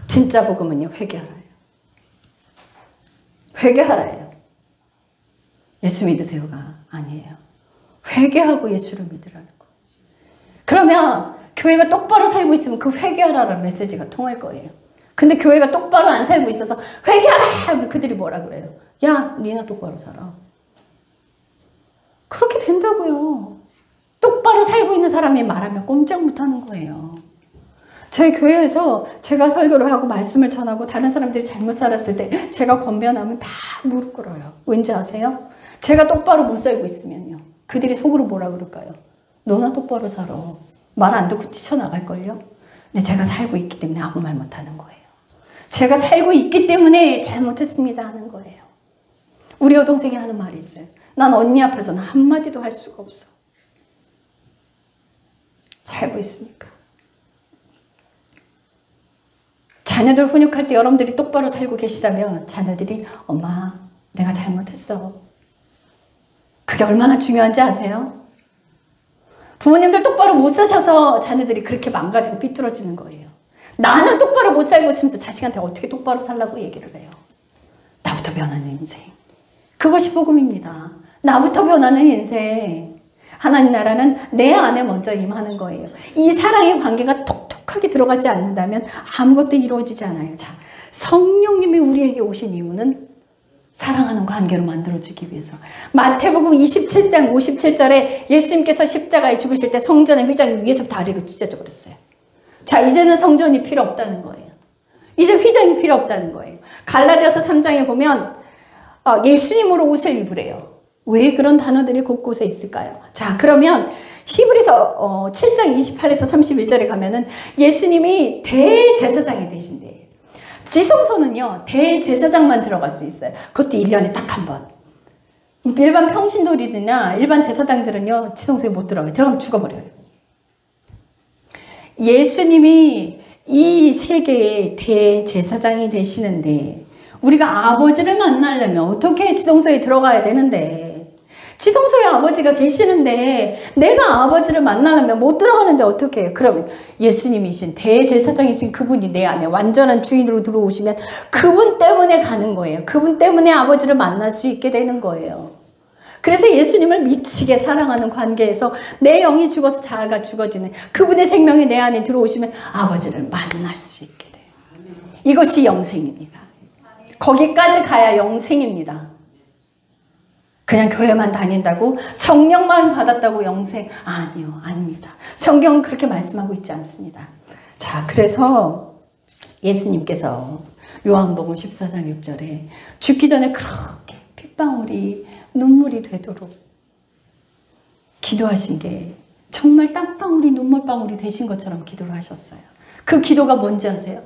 진짜 복음은요, 회개하라예요. 회개하라예요. 예수 믿으세요가 아니에요. 회개하고 예수를 믿으라는 거. 그러면 교회가 똑바로 살고 있으면 그 회개하라는 메시지가 통할 거예요. 근데 교회가 똑바로 안 살고 있어서 회개하라! 하면 그들이 뭐라 그래요? 야, 니나 똑바로 살아. 그렇게 된다고요. 똑바로 살고 있는 사람이 말하면 꼼짝 못하는 거예요. 저희 교회에서 제가 설교를 하고 말씀을 전하고 다른 사람들이 잘못 살았을 때 제가 권면하면 다 무릎 꿇어요. 왠지 아세요? 제가 똑바로 못 살고 있으면요, 그들이 속으로 뭐라 그럴까요? 너나 똑바로 살아. 말 안 듣고 뛰쳐나갈걸요? 근데 제가 살고 있기 때문에 아무 말 못하는 거예요. 제가 살고 있기 때문에 잘못했습니다 하는 거예요. 우리 여동생이 하는 말이 있어요. 난 언니 앞에서는 한마디도 할 수가 없어. 살고 있으니까. 자녀들 훈육할 때 여러분들이 똑바로 살고 계시다면 자녀들이 엄마, 내가 잘못했어. 그게 얼마나 중요한지 아세요? 부모님들 똑바로 못 사셔서 자녀들이 그렇게 망가지고 삐뚤어지는 거예요. 나는 똑바로 못 살고 있으면서 자식한테 어떻게 똑바로 살라고 얘기를 해요. 나부터 변하는 인생. 그것이 복음입니다. 나부터 변하는 인생. 하나님 나라는 내 안에 먼저 임하는 거예요. 이 사랑의 관계가 톡톡하게 들어가지 않는다면 아무것도 이루어지지 않아요. 자, 성령님이 우리에게 오신 이유는 사랑하는 관계로 만들어주기 위해서. 마태복음 27장 57절에 예수님께서 십자가에 죽으실 때 성전의 휘장이 위에서부터 아래로 찢어져 버렸어요. 자, 이제는 성전이 필요 없다는 거예요. 이제 휘장이 필요 없다는 거예요. 갈라디아서 3장에 보면 예수님으로 옷을 입으래요. 왜 그런 단어들이 곳곳에 있을까요? 자, 그러면 히브리서 7장 28에서 31절에 가면은 예수님이 대제사장이 되신대요. 지성소는요, 대제사장만 들어갈 수 있어요. 그것도 1년에 딱 한 번. 일반 평신도리들이나 일반 제사장들은요, 지성소에 못 들어가요. 들어가면 죽어버려요. 예수님이 이 세계의 대제사장이 되시는데 우리가 아버지를 만나려면 어떻게 지성소에 들어가야 되는데, 지성소에 아버지가 계시는데 내가 아버지를 만나려면 못 들어가는데 어떻게 해요? 그러면 예수님이신 대제사장이신 그분이 내 안에 완전한 주인으로 들어오시면 그분 때문에 가는 거예요. 그분 때문에 아버지를 만날 수 있게 되는 거예요. 그래서 예수님을 미치게 사랑하는 관계에서 내 영이 죽어서 자아가 죽어지는 그분의 생명이 내 안에 들어오시면 아버지를 만날 수 있게 돼요. 이것이 영생입니다. 거기까지 가야 영생입니다. 그냥 교회만 다닌다고, 성령만 받았다고 영생? 아니요, 아닙니다. 성경은 그렇게 말씀하고 있지 않습니다. 자, 그래서 예수님께서 요한복음 14장 6절에 죽기 전에 그렇게 핏방울이 눈물이 되도록 기도하신 게 정말 땀방울이 눈물방울이 되신 것처럼 기도를 하셨어요. 그 기도가 뭔지 아세요?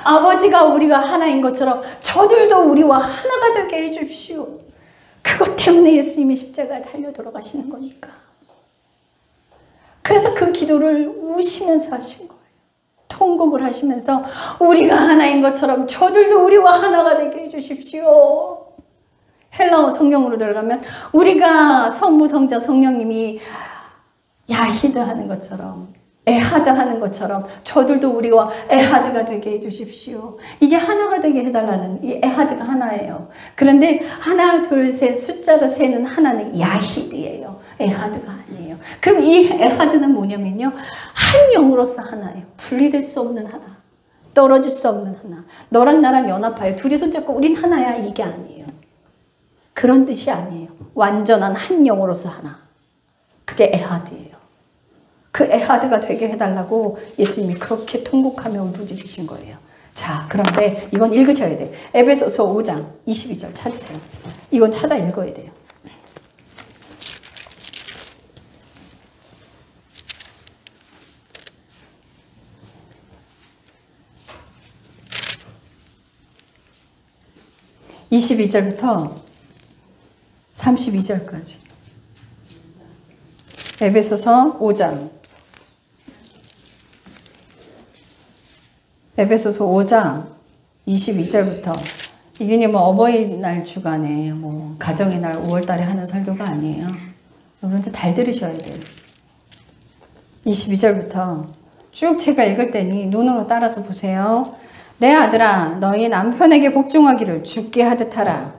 아버지가 우리가 하나인 것처럼 저들도 우리와 하나가 되게 해주십시오. 그것 때문에 예수님이 십자가에 달려 돌아가시는 거니까. 그래서 그 기도를 우시면서 하신 거예요. 통곡을 하시면서 우리가 하나인 것처럼 저들도 우리와 하나가 되게 해주십시오. 헬라어 성경으로 들어가면 우리가 성부, 성자, 성령님이 야히드 하는 것처럼, 에하드 하는 것처럼 저들도 우리와 에하드가 되게 해주십시오. 이게 하나가 되게 해달라는, 이 에하드가 하나예요. 그런데 하나, 둘, 셋 숫자로 세는 하나는 야히드예요. 에하드가 아니에요. 그럼 이 에하드는 뭐냐면요, 한 영으로서 하나예요. 분리될 수 없는 하나, 떨어질 수 없는 하나. 너랑 나랑 연합하여 둘이 손잡고 우린 하나야, 이게 아니에요. 그런 뜻이 아니에요. 완전한 한 영으로서 하나. 그게 에하드예요. 그 에하드가 되게 해달라고 예수님이 그렇게 통곡하며 울부짖으신 거예요. 자, 그런데 이건 읽으셔야 돼요. 에베소서 5장 22절 찾으세요. 이건 찾아 읽어야 돼요. (22절부터) (32절까지) 에베소서 5장 에베소서 5장 22절부터. 이게 뭐 어버이날 주간에 뭐 가정의 날 5월달에 하는 설교가 아니에요. 여러분들 잘 들으셔야 돼요. 22절부터 쭉 제가 읽을 테니 눈으로 따라서 보세요. 내 아들아, 너희 남편에게 복종하기를 주께 하듯 하라.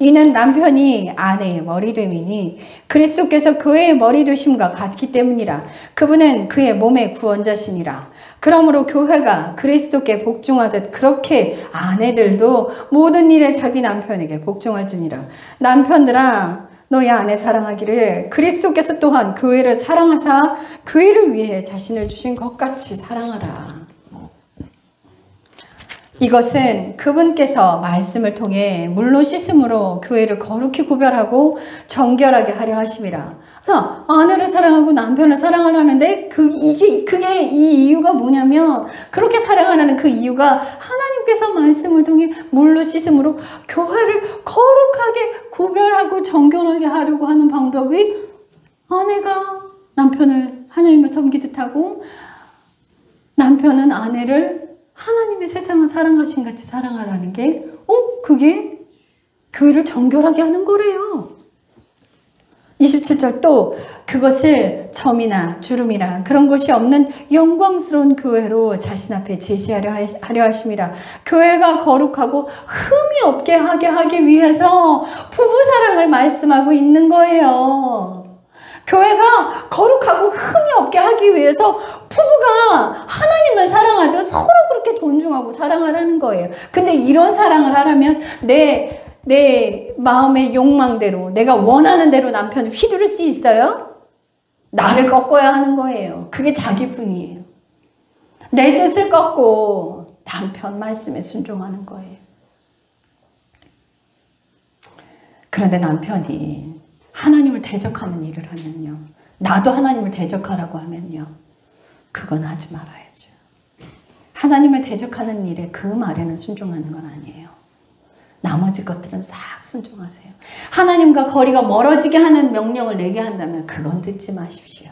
이는 남편이 아내의 머리됨이니 그리스도께서 교회의 머리되심과 같기 때문이라. 그분은 그의 몸의 구원자시니라. 그러므로 교회가 그리스도께 복종하듯 그렇게 아내들도 모든 일에 자기 남편에게 복종할지니라. 남편들아, 너희 아내 사랑하기를 그리스도께서 또한 교회를 사랑하사 교회를 위해 자신을 주신 것 같이 사랑하라. 이것은 그분께서 말씀을 통해 물로 씻음으로 교회를 거룩히 구별하고 정결하게 하려 하심이라. 아내를 사랑하고 남편을 사랑하라는데 그게 이 이유가 뭐냐면, 그렇게 사랑하라는 그 이유가 하나님께서 말씀을 통해 물로 씻음으로 교회를 거룩하게 구별하고 정결하게 하려고 하는 방법이, 아내가 남편을 하나님을 섬기듯 하고 남편은 아내를 하나님의 세상을 사랑하신 같이 사랑하라는 게, 그게 교회를 정결하게 하는 거래요. 27절 또 그것을 점이나 주름이나 그런 것이 없는 영광스러운 교회로 자신 앞에 제시하려 하심이라. 교회가 거룩하고 흠이 없게 하기 위해서 부부사랑을 말씀하고 있는 거예요. 교회가 거룩하고 흠이 없게 하기 위해서 부부가 하나님을 사랑하듯 서로 그렇게 존중하고 사랑하라는 거예요. 근데 이런 사랑을 하려면 내 마음의 욕망대로, 내가 원하는 대로 남편을 휘두를 수 있어요? 나를 꺾어야 하는 거예요. 그게 자기분이에요. 내 뜻을 꺾고 남편 말씀에 순종하는 거예요. 그런데 남편이 하나님을 대적하는 일을 하면요, 나도 하나님을 대적하라고 하면요, 그건 하지 말아야죠. 하나님을 대적하는 일에 그 말에는 순종하는 건 아니에요. 나머지 것들은 싹 순종하세요. 하나님과 거리가 멀어지게 하는 명령을 내게 한다면 그건 듣지 마십시오.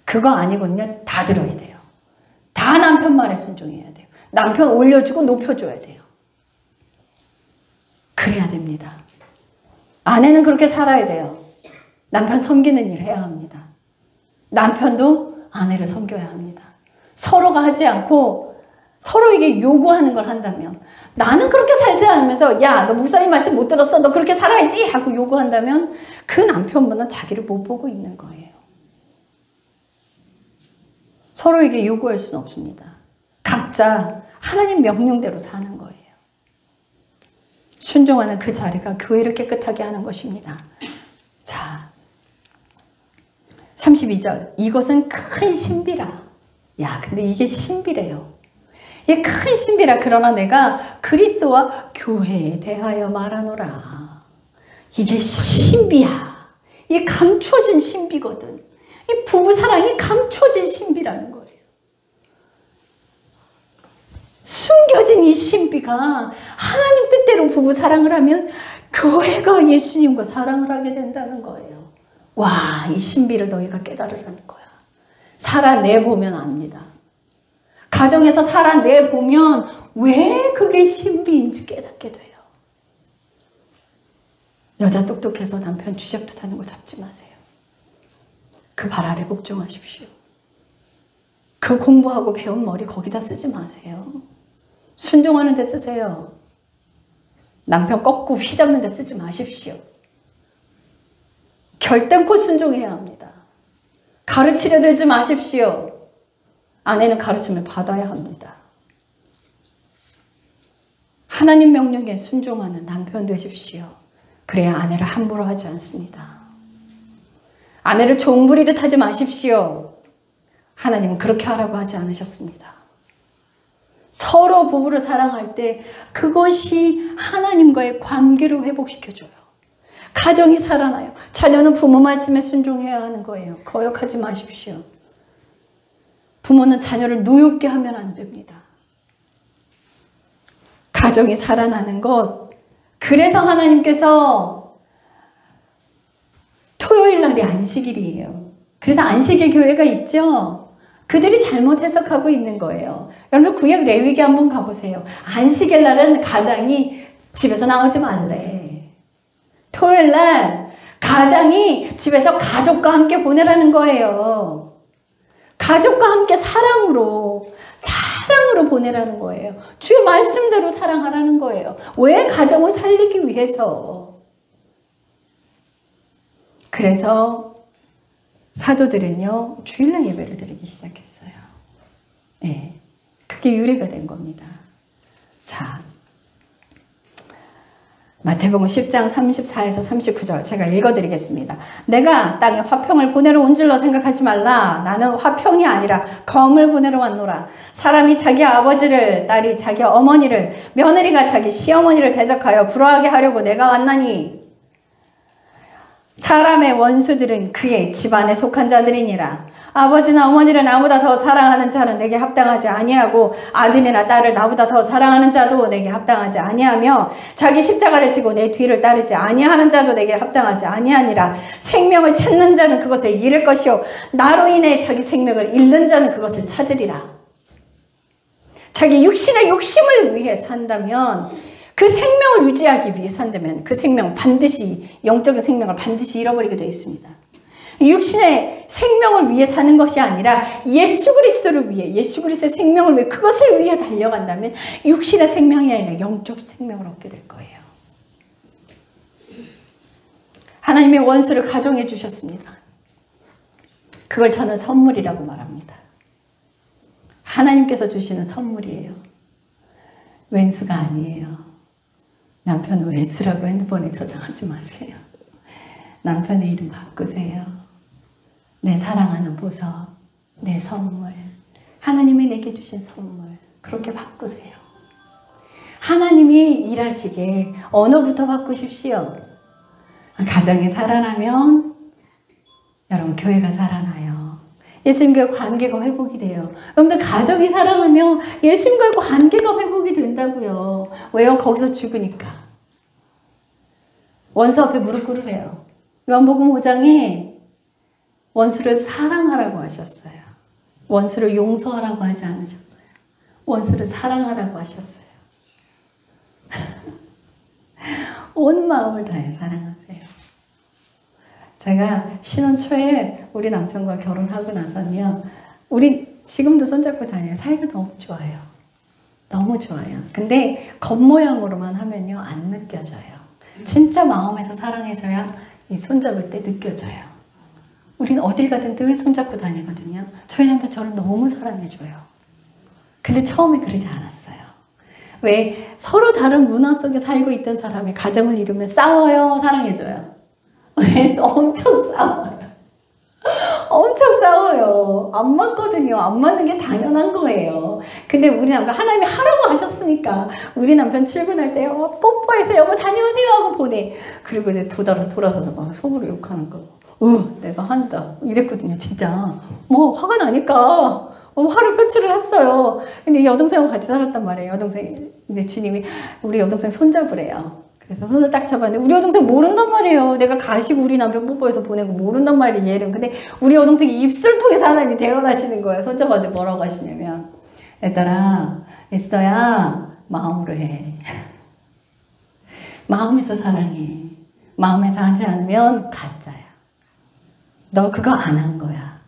그거 아니군요. 다 들어야 돼요. 다 남편 말에 순종해야 돼요. 남편 올려주고 높여줘야 돼요. 그래야 됩니다. 아내는 그렇게 살아야 돼요. 남편 섬기는 일 해야 합니다. 남편도 아내를 섬겨야 합니다. 서로가 하지 않고 서로에게 요구하는 걸 한다면, 나는 그렇게 살지 않으면서 야, 너 목사님 말씀 못 들었어, 너 그렇게 살아야지 하고 요구한다면 그 남편분은 자기를 못 보고 있는 거예요. 서로에게 요구할 수는 없습니다. 각자 하나님 명령대로 사는 거예요. 순종하는 그 자리가 교회를 깨끗하게 하는 것입니다. 자, 32절. 이것은 큰 신비라. 야, 근데 이게 신비래요. 이게 큰 신비라. 그러나 내가 그리스도와 교회에 대하여 말하노라. 이게 신비야. 이게 감춰진 신비거든. 이 부부사랑이 감춰진 신비라는 거예요. 신비가 하나님 뜻대로 부부 사랑을 하면 교회가 예수님과 사랑을 하게 된다는 거예요. 와, 이 신비를 너희가 깨달으라는 거야. 살아내보면 압니다. 가정에서 살아내보면 왜 그게 신비인지 깨닫게 돼요. 여자 똑똑해서 남편 쥐잡듯 하는 거 잡지 마세요. 그 발 아래 복종하십시오. 그 공부하고 배운 머리 거기다 쓰지 마세요. 순종하는 데 쓰세요. 남편 꺾고 휘잡는 데 쓰지 마십시오. 결단코 순종해야 합니다. 가르치려 들지 마십시오. 아내는 가르침을 받아야 합니다. 하나님 명령에 순종하는 남편 되십시오. 그래야 아내를 함부로 하지 않습니다. 아내를 종부리듯 하지 마십시오. 하나님은 그렇게 하라고 하지 않으셨습니다. 서로 부부를 사랑할 때 그것이 하나님과의 관계를 회복시켜줘요. 가정이 살아나요. 자녀는 부모 말씀에 순종해야 하는 거예요. 거역하지 마십시오. 부모는 자녀를 노엽게 하면 안 됩니다. 가정이 살아나는 것. 그래서 하나님께서 토요일 날이 안식일이에요. 그래서 안식일 교회가 있죠. 그들이 잘못 해석하고 있는 거예요. 여러분 구약 레위기 한번 가보세요. 안식일 날은 가장이 집에서 나오지 말래. 토요일 날 가장이 집에서 가족과 함께 보내라는 거예요. 가족과 함께 사랑으로 보내라는 거예요. 주의 말씀대로 사랑하라는 거예요. 왜? 가정을 살리기 위해서. 그래서 사도들은요, 주일날 예배를 드리기 시작했어요. 네, 그게 유래가 된 겁니다. 자, 마태복음 10장 34에서 39절 제가 읽어드리겠습니다. 내가 땅에 화평을 보내러 온 줄로 생각하지 말라. 나는 화평이 아니라 검을 보내러 왔노라. 사람이 자기 아버지를, 딸이 자기 어머니를, 며느리가 자기 시어머니를 대적하여 불화하게 하려고 내가 왔나니 사람의 원수들은 그의 집안에 속한 자들이니라. 아버지나 어머니를 나보다 더 사랑하는 자는 내게 합당하지 아니하고 아들이나 딸을 나보다 더 사랑하는 자도 내게 합당하지 아니하며 자기 십자가를 지고 내 뒤를 따르지 아니하는 자도 내게 합당하지 아니하니라. 생명을 찾는 자는 그것을 잃을 것이요 나로 인해 자기 생명을 잃는 자는 그것을 찾으리라. 자기 육신의 욕심을 위해 산다면, 그 생명을 유지하기 위해 산다면 그 생명은 반드시, 영적인 생명을 반드시 잃어버리게 되어 있습니다. 육신의 생명을 위해 사는 것이 아니라 예수 그리스도를 위해, 예수 그리스도의 생명을 위해, 그것을 위해 달려간다면 육신의 생명이 아니라 영적 생명을 얻게 될 거예요. 하나님의 원수를 가정해 주셨습니다. 그걸 저는 선물이라고 말합니다. 하나님께서 주시는 선물이에요. 왼수가 아니에요. 남편은 왼수라고 핸드폰에 저장하지 마세요. 남편의 이름 바꾸세요. 내 사랑하는 보석, 내 선물, 하나님이 내게 주신 선물, 그렇게 바꾸세요. 하나님이 일하시게 언어부터 바꾸십시오. 가정이 살아나면 여러분 교회가 살아나요. 예수님과의 관계가 회복이 돼요. 여러분들 가정이 살아나면 예수님과의 관계가 회복이 된다고요. 왜요? 거기서 죽으니까. 원수 앞에 무릎 꿇으래요. 요한복음 5장에 원수를 사랑하라고 하셨어요. 원수를 용서하라고 하지 않으셨어요. 원수를 사랑하라고 하셨어요. 온 마음을 다해 사랑하세요. 제가 신혼 초에 우리 남편과 결혼하고 나서는요, 우리 지금도 손잡고 다녀요. 사이가 너무 좋아요. 너무 좋아요. 근데 겉모양으로만 하면요, 안 느껴져요. 진짜 마음에서 사랑해줘야 이 손잡을 때 느껴져요. 우리는 어딜 가든 늘 손잡고 다니거든요. 저희 남편 저를 너무 사랑해줘요. 근데 처음에 그러지 않았어요. 왜? 서로 다른 문화 속에 살고 있던 사람이 가정을 이루면 싸워요, 사랑해줘요? 왜? 엄청 싸워요. 엄청 싸워요. 안 맞거든요. 안 맞는 게 당연한 거예요. 근데 우리 남편, 하나님이 하라고 하셨으니까 우리 남편 출근할 때 뽀뽀해서 여보 다녀오세요 하고 보내. 그리고 이제 돌아서서 막 속으로 욕하는 거. 내가 한다 이랬거든요. 진짜 뭐 화가 나니까 화를 표출을 했어요. 근데 여동생하고 같이 살았단 말이에요. 여동생. 근데 주님이 우리 여동생 손잡으래요. 그래서 손을 딱 잡았는데 우리 여동생 모른단 말이에요. 내가 가시고 우리 남편 뽀뽀해서 보내고 모른단 말이에요. 얘는. 근데 우리 여동생이 입술 통해서 하나님이 대언하시는 거예요. 손잡았는데 뭐라고 하시냐면 얘들아, 에스더야, 마음으로 해. 마음에서 사랑해. 마음에서 하지 않으면 가짜야. 너 그거 안 한 거야.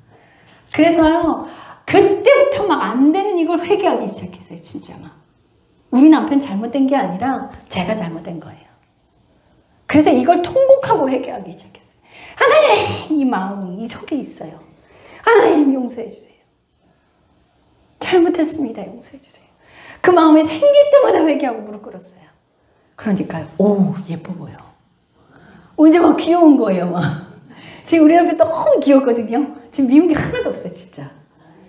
그래서요, 그때부터 막 안 되는 이걸 회개하기 시작했어요. 진짜 막. 우리 남편 잘못된 게 아니라 제가 잘못된 거예요. 그래서 이걸 통곡하고 회개하기 시작했어요. 하나님, 이 마음이 이 속에 있어요. 하나님, 용서해 주세요. 잘못했습니다. 용서해 주세요. 그 마음이 생길 때마다 회개하고 무릎 꿇었어요. 그러니까요. 오, 예뻐 보여. 이제 막 귀여운 거예요. 막. 지금 우리 남편 너무 귀엽거든요. 지금 미운 게 하나도 없어요. 진짜.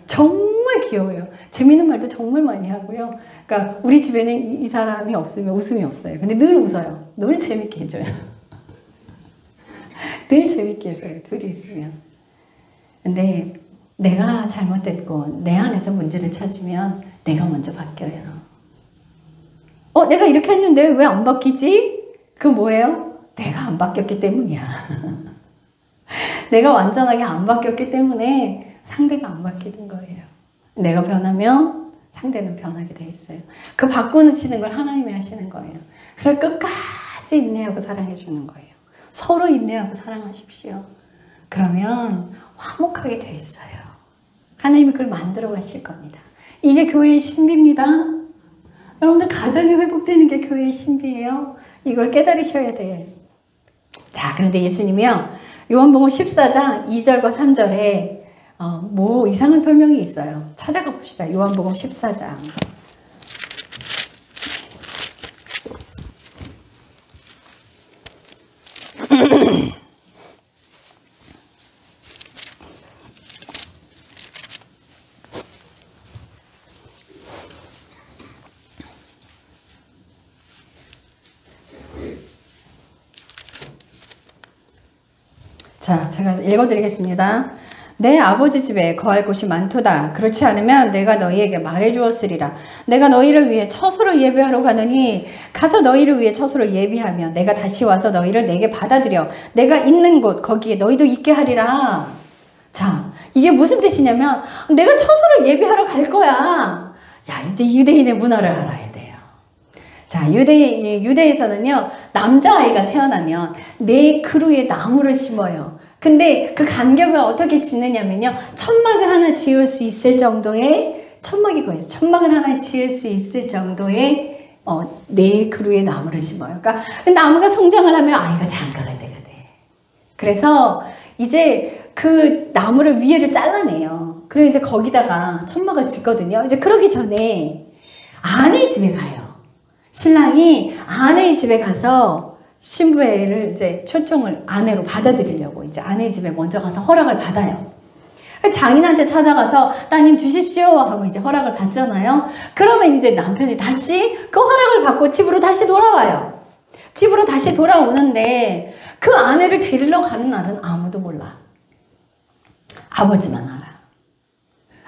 정말 귀여워요. 재밌는 말도 정말 많이 하고요. 그러니까 우리 집에는 이 사람이 없으면 웃음이 없어요. 근데 늘 웃어요. 늘 재밌게 해줘요. 늘 재밌게 해줘요. 둘이 있으면. 근데 내가 잘못됐고 내 안에서 문제를 찾으면 내가 먼저 바뀌어요. 내가 이렇게 했는데 왜 안 바뀌지? 그 뭐예요? 내가 안 바뀌었기 때문이야. 내가 완전하게 안 바뀌었기 때문에 상대가 안 바뀌는 거예요. 내가 변하면 상대는 변하게 돼 있어요. 그 바꾸시는 걸 하나님이 하시는 거예요. 그래 끝까지 인내하고 사랑해 주는 거예요. 서로 인내하고 사랑하십시오. 그러면 화목하게 돼 있어요. 하나님이 그걸 만들어 가실 겁니다. 이게 교회의 신비입니다. 여러분들 가정이 회복되는 게 교회의 신비예요. 이걸 깨달으셔야 돼요. 자, 그런데 예수님이요. 요한복음 14장 2절과 3절에 뭐 이상한 설명이 있어요. 찾아가 봅시다. 요한복음 14장. 자, 제가 읽어드리겠습니다. 내 아버지 집에 거할 곳이 많도다. 그렇지 않으면 내가 너희에게 말해주었으리라. 내가 너희를 위해 처소를 예비하러 가느니 가서 너희를 위해 처소를 예비하며 내가 다시 와서 너희를 내게 받아들여 내가 있는 곳 거기에 너희도 있게 하리라. 자, 이게 무슨 뜻이냐면 내가 처소를 예비하러 갈 거야. 야, 이제 유대인의 문화를 알아야 돼요. 자, 유대에서는요, 남자아이가 태어나면 네 그루에 나무를 심어요. 근데 그 간격을 어떻게 짓느냐면요, 천막을 하나 지을 수 있을 정도의, 천막이 거기서 천막을 하나 지을 수 있을 정도의 네 그루의 나무를 심어요. 그러니까 나무가 성장을 하면 아이가 장가갈 때가 돼. 그래서 이제 그 나무를 위에를 잘라내요. 그리고 이제 거기다가 천막을 짓거든요. 이제 그러기 전에 아내 집에 가요. 신랑이 아내의 집에 가서 신부애를 이제 초청을 아내로 받아들이려고 이제 아내 집에 먼저 가서 허락을 받아요. 장인한테 찾아가서 따님 주십시오 하고 이제 허락을 받잖아요. 그러면 이제 남편이 다시 그 허락을 받고 집으로 다시 돌아와요. 집으로 다시 돌아오는데 그 아내를 데리러 가는 날은 아무도 몰라. 아버지만 알아.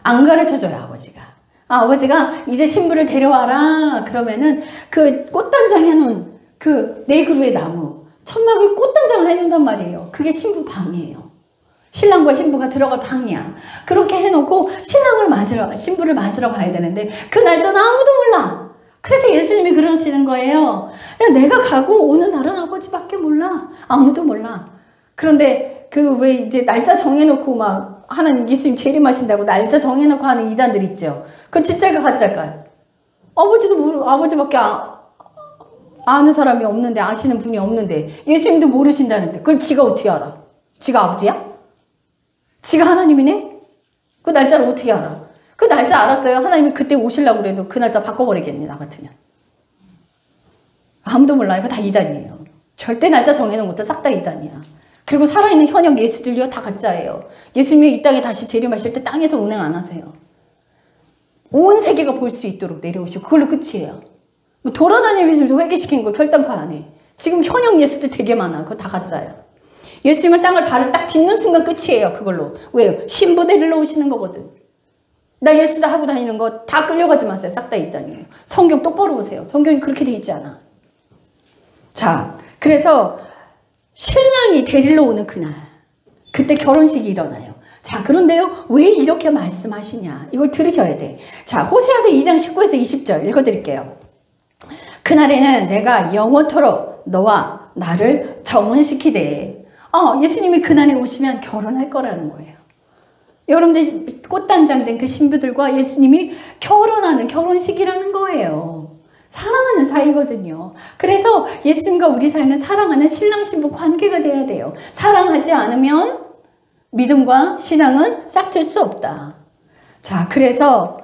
안 가르쳐줘요, 아버지가. 아버지가 이제 신부를 데려와라 그러면은 그 꽃단장 해놓은 그 네 그루의 나무 천막을 꽃단장을 해준단 말이에요. 그게 신부 방이에요. 신랑과 신부가 들어갈 방이야. 그렇게 해놓고 신부를 맞으러 가야 되는데 그 날짜는 아무도 몰라. 그래서 예수님이 그러시는 거예요. 내가 가고 오는 날은 아버지밖에 몰라. 아무도 몰라. 그런데 그 왜 이제 날짜 정해놓고 막 하는 예수님 재림하신다고 날짜 정해놓고 하는 이단들 있죠. 그건 진짜일까 가짜일까요? 아버지도 모르고 아버지밖에 아는 사람이 없는데 아시는 분이 없는데 예수님도 모르신다는데 그걸 지가 어떻게 알아? 지가 아버지야? 지가 하나님이네? 그 날짜를 어떻게 알아? 그 날짜 알았어요. 하나님이 그때 오시려고 그래도 그 날짜 바꿔버리겠네 나 같으면. 아무도 몰라요. 그거 다 이단이에요. 절대 날짜 정해놓은 것도 싹 다 이단이야. 그리고 살아있는 현역 예수들이요 다 가짜예요. 예수님이 이 땅에 다시 재림하실 때 땅에서 운행 안 하세요. 온 세계가 볼 수 있도록 내려오시고 그걸로 끝이에요. 뭐 돌아다니면서 회개시키는 거 결단코 안 해. 지금 현역 예수들 되게 많아. 그거 다 가짜예요. 예수님을 땅을 발을 딱 딛는 순간 끝이에요. 그걸로. 왜요? 신부 데리러 오시는 거거든. 나 예수다 하고 다니는 거 다 끌려가지 마세요. 싹 다 이단이에요. 성경 똑바로 보세요. 성경이 그렇게 돼 있지 않아. 자, 그래서 신랑이 데리러 오는 그날, 그때 결혼식이 일어나요. 자, 그런데요, 왜 이렇게 말씀하시냐? 이걸 들으셔야 돼. 자, 호세아서 2장 19에서 20절 읽어드릴게요. 그날에는 내가 영원토록 너와 나를 정혼시키되. 예수님이 그날에 오시면 결혼할 거라는 거예요. 여러분들 꽃단장 된 그 신부들과 예수님이 결혼하는 결혼식이라는 거예요. 사랑하는 사이거든요. 그래서 예수님과 우리 사이는 사랑하는 신랑 신부 관계가 돼야 돼요. 사랑하지 않으면 믿음과 신앙은 싹틀 수 없다. 자, 그래서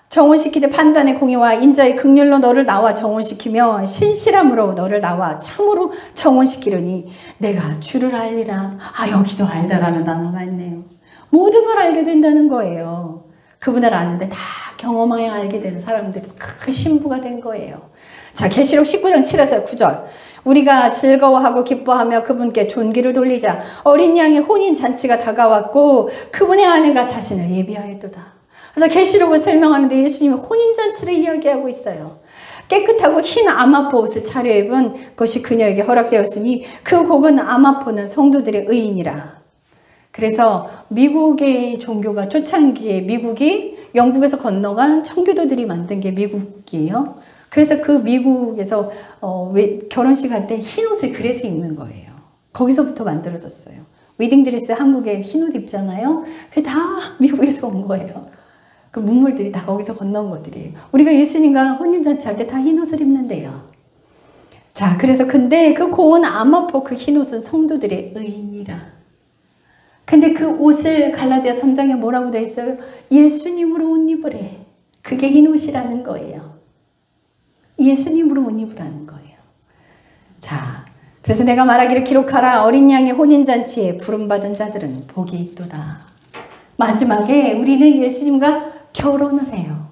정혼시키되 판단의 공의와 인자의 긍휼로 너를 나와 정혼시키며 신실함으로 너를 나와 참으로 정혼시키려니 내가 주를 알리라. 여기도 알다라는 단어가 있네요. 모든 걸 알게 된다는 거예요. 그분을 아는데 다 경험하여 알게 되는 사람들이 큰 신부가 된 거예요. 자, 계시록 19장 7에서 9절. 우리가 즐거워하고 기뻐하며 그분께 존귀를 돌리자. 어린 양의 혼인 잔치가 다가왔고 그분의 아내가 자신을 예비하였도다. 그래서 계시록을 설명하는데 예수님이 혼인 잔치를 이야기하고 있어요. 깨끗하고 흰 아마포 옷을 차려입은 것이 그녀에게 허락되었으니 그 곡은 아마포는 성도들의 의인이라. 그래서 미국의 종교가 초창기에 미국이 영국에서 건너간 청교도들이 만든 게 미국이에요. 그래서 그 미국에서 결혼식 할 때 흰 옷을 그래서 입는 거예요. 거기서부터 만들어졌어요. 웨딩드레스 한국에 흰 옷 입잖아요. 그게 다 미국에서 온 거예요. 그 문물들이 다 거기서 건너온 것들이에요. 우리가 예수님과 혼인잔치 할 때 다 흰 옷을 입는데요. 자, 그래서 근데 그 고운 아마포 그 흰 옷은 성도들의 의인이라. 근데 그 옷을 갈라디아 3장에 뭐라고 되어 있어요? 예수님으로 옷 입으래. 그게 흰 옷이라는 거예요. 예수님으로 옷 입으라는 거예요. 자, 그래서 내가 말하기를 기록하라. 어린 양의 혼인잔치에 부름받은 자들은 복이 있도다. 마지막에 우리는 예수님과 결혼을 해요.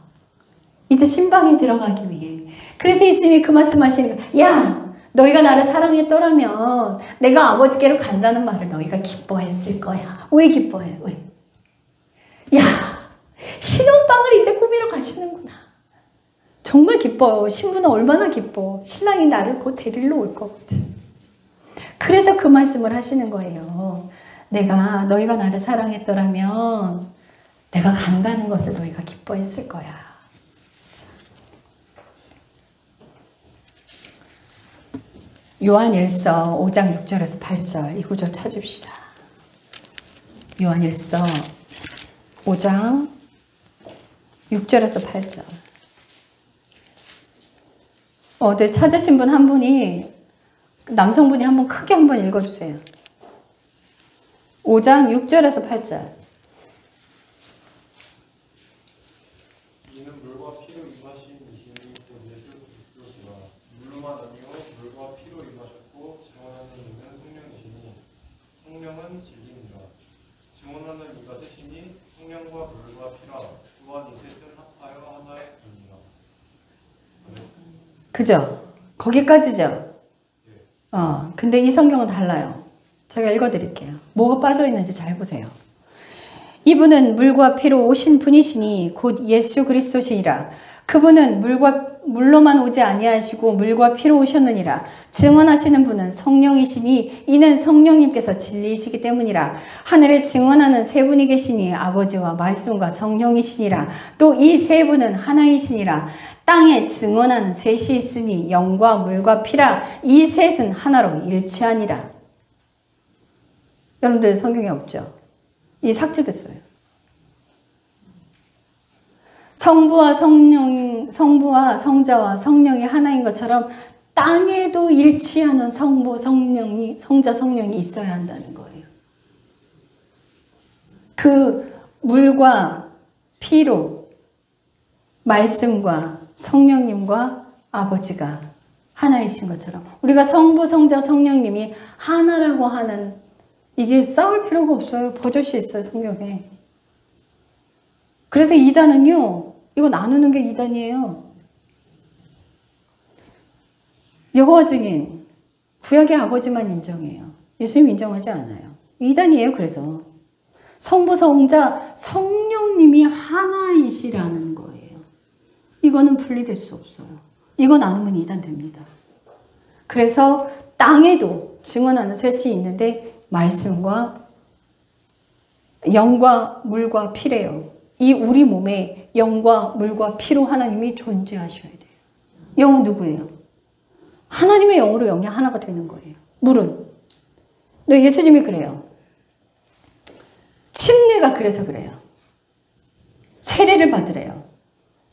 이제 신방에 들어가기 위해. 그래서 예수님이 그 말씀하시는 거예요. 야, 너희가 나를 사랑했더라면 내가 아버지께로 간다는 말을 너희가 기뻐했을 거야. 왜 기뻐해? 왜? 야, 신혼방을 이제 꾸미러 가시는구나. 정말 기뻐요. 신부는 얼마나 기뻐. 신랑이 나를 곧 데리러 올 거거든. 그래서 그 말씀을 하시는 거예요. 너희가 나를 사랑했더라면 내가 간다는 것을 너희가 기뻐했을 거야. 요한일서 5장 6절에서 8절 이 구절 찾읍시다. 요한일서 5장 6절에서 8절. 어제 찾으신 분 한 분이, 남성분이 한번 크게 한번 읽어주세요. 5장 6절에서 8절. 이는 물과 피로 임하신 이시니 곧 예수 그리스도시라. 물로만 아니요 물과 피로 임하셨고 증언하는 이는 성령이시니 성령은 진리니라. 증언하는 이가 셋이니 성령과 물과 피라. 또한 이 셋은 합하여 하나의 분이라. 그죠? 거기까지죠? 근데 이 성경은 달라요. 제가 읽어드릴게요. 뭐가 빠져있는지 잘 보세요. 이분은 물과 피로 오신 분이시니 곧 예수 그리스도시니라. 그분은 물로만 오지 아니하시고 물과 피로 오셨느니라. 증언하시는 분은 성령이시니 이는 성령님께서 진리이시기 때문이라. 하늘에 증언하는 세 분이 계시니 아버지와 말씀과 성령이시니라. 또 이 세 분은 하나이시니라. 땅에 증언하는 셋이 있으니 영과 물과 피라. 이 셋은 하나로 일치하니라. 여러분들 성경에 없죠? 이 삭제됐어요. 성부와 성자와 성령이 하나인 것처럼 땅에도 일치하는 성부, 성자, 성령이 있어야 한다는 거예요. 그 물과 피로 말씀과 성령님과 아버지가 하나이신 것처럼 우리가 성부, 성자, 성령님이 하나라고 하는, 이게 싸울 필요가 없어요. 버젓이 있어요, 성경에. 그래서 이단은요, 이거 나누는 게 이단이에요. 여호와 증인, 구약의 아버지만 인정해요. 예수님 인정하지 않아요. 이단이에요. 그래서 성부, 성자, 성령님이 하나 뜻이라는 거예요. 이거는 분리될 수 없어요. 이거 나누면 이단됩니다. 그래서 땅에도 증언하는 셋이 있는데 말씀과 영과 물과 피래요. 이 우리 몸에 영과 물과 피로 하나님이 존재하셔야 돼요. 영은 누구예요? 하나님의 영으로 영이 하나가 되는 거예요. 물은. 근데 예수님이 그래요. 침례가 그래서 그래요. 세례를 받으래요.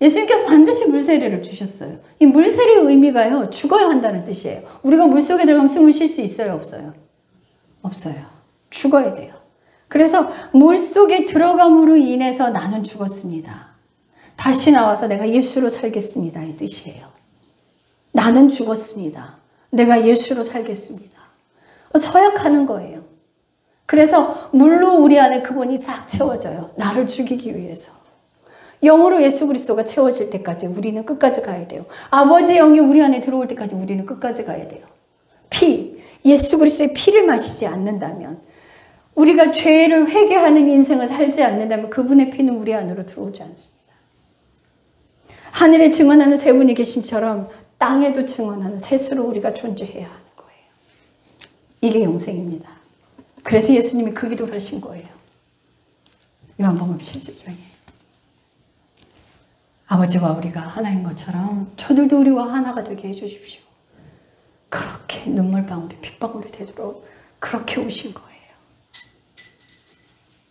예수님께서 반드시 물세례를 주셨어요. 이 물세례의 의미가요, 죽어야 한다는 뜻이에요. 우리가 물속에 들어가면 숨을 쉴 수 있어요, 없어요? 없어요. 죽어야 돼요. 그래서 물속에 들어감으로 인해서 나는 죽었습니다. 다시 나와서 내가 예수로 살겠습니다. 이 뜻이에요. 나는 죽었습니다. 내가 예수로 살겠습니다. 서약하는 거예요. 그래서 물로 우리 안에 그분이 싹 채워져요. 나를 죽이기 위해서. 영으로 예수 그리스도가 채워질 때까지 우리는 끝까지 가야 돼요. 아버지의 영이 우리 안에 들어올 때까지 우리는 끝까지 가야 돼요. 피, 예수 그리스도의 피를 마시지 않는다면, 우리가 죄를 회개하는 인생을 살지 않는다면 그분의 피는 우리 안으로 들어오지 않습니다. 하늘에 증언하는 세 분이 계신처럼 땅에도 증언하는 셋으로 우리가 존재해야 하는 거예요. 이게 영생입니다. 그래서 예수님이 그 기도를 하신 거예요. 요한복음 7장에. 아버지와 우리가 하나인 것처럼 저들도 우리와 하나가 되게 해주십시오. 그렇게 눈물방울이 핏방울이 되도록 그렇게 오신 거예요.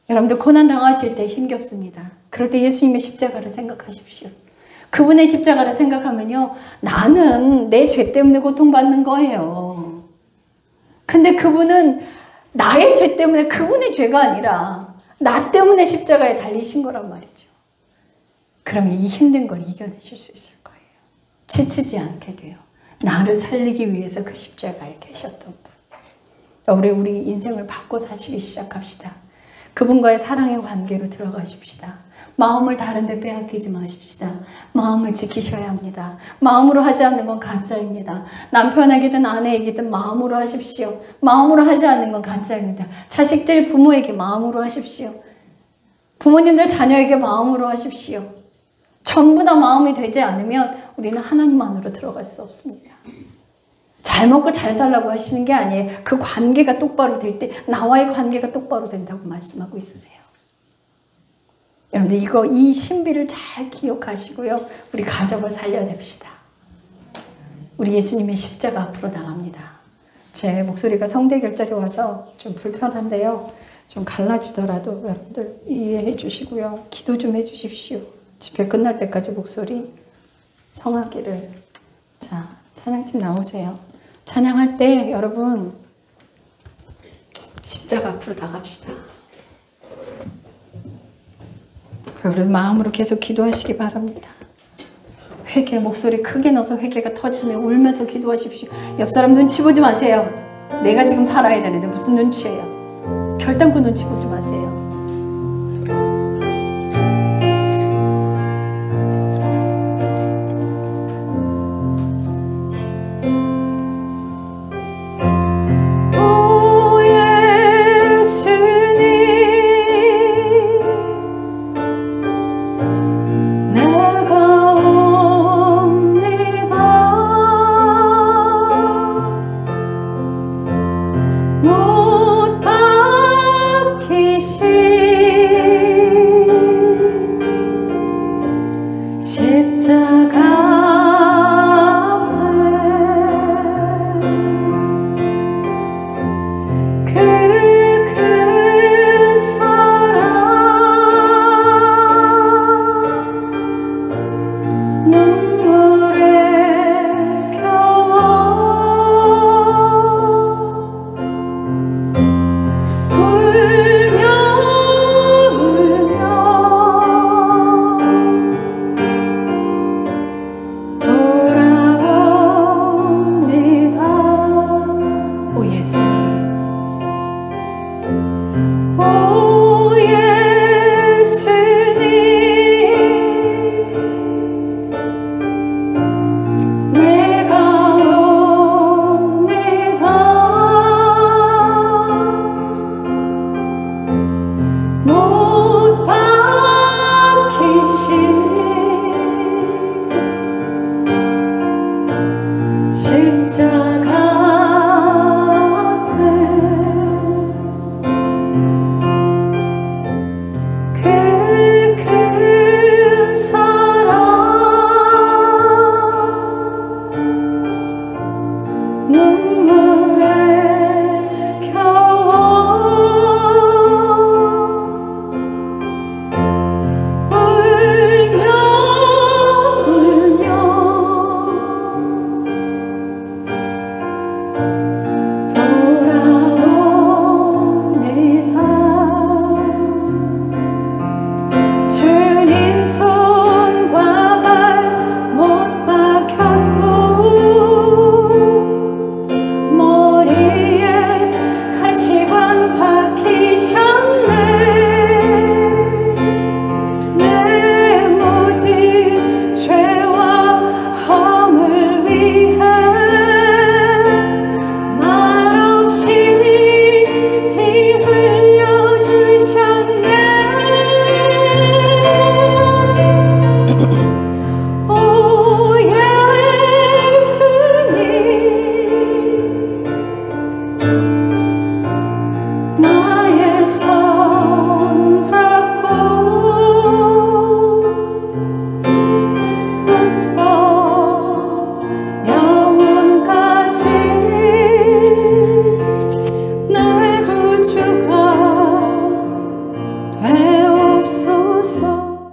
여러분들 고난 당하실 때 힘겹습니다. 그럴 때 예수님의 십자가를 생각하십시오. 그분의 십자가를 생각하면요, 나는 내 죄 때문에 고통받는 거예요. 근데 그분은 나의 죄 때문에, 그분의 죄가 아니라 나 때문에 십자가에 달리신 거란 말이죠. 그럼 이 힘든 걸 이겨내실 수 있을 거예요. 지치지 않게 돼요. 나를 살리기 위해서 그 십자가에 계셨던 분. 우리 인생을 바꿔 사시기 시작합시다. 그분과의 사랑의 관계로 들어가십시다. 마음을 다른 데 빼앗기지 마십시다. 마음을 지키셔야 합니다. 마음으로 하지 않는 건 가짜입니다. 남편에게든 아내에게든 마음으로 하십시오. 마음으로 하지 않는 건 가짜입니다. 자식들 부모에게 마음으로 하십시오. 부모님들 자녀에게 마음으로 하십시오. 전부 다 마음이 되지 않으면 우리는 하나님 안으로 들어갈 수 없습니다. 잘 먹고 잘 살라고 하시는 게 아니에요. 그 관계가 똑바로 될 때 나와의 관계가 똑바로 된다고 말씀하고 있으세요. 여러분들 이 신비를 잘 기억하시고요. 우리 가족을 살려냅시다. 우리 예수님의 십자가 앞으로 나갑니다. 제 목소리가 성대 결절이 와서 좀 불편한데요. 좀 갈라지더라도 여러분들 이해해 주시고요. 기도 좀 해 주십시오. 집회 끝날 때까지 목소리 성하기를. 자, 찬양팀 나오세요. 찬양할 때 여러분 십자가 앞으로 나갑시다. 여러분 마음으로 계속 기도하시기 바랍니다. 회개, 목소리 크게 넣어서 회개가 터지면 울면서 기도하십시오. 옆 사람 눈치 보지 마세요. 내가 지금 살아야 되는데 무슨 눈치예요. 결단코 눈치 보지 마세요.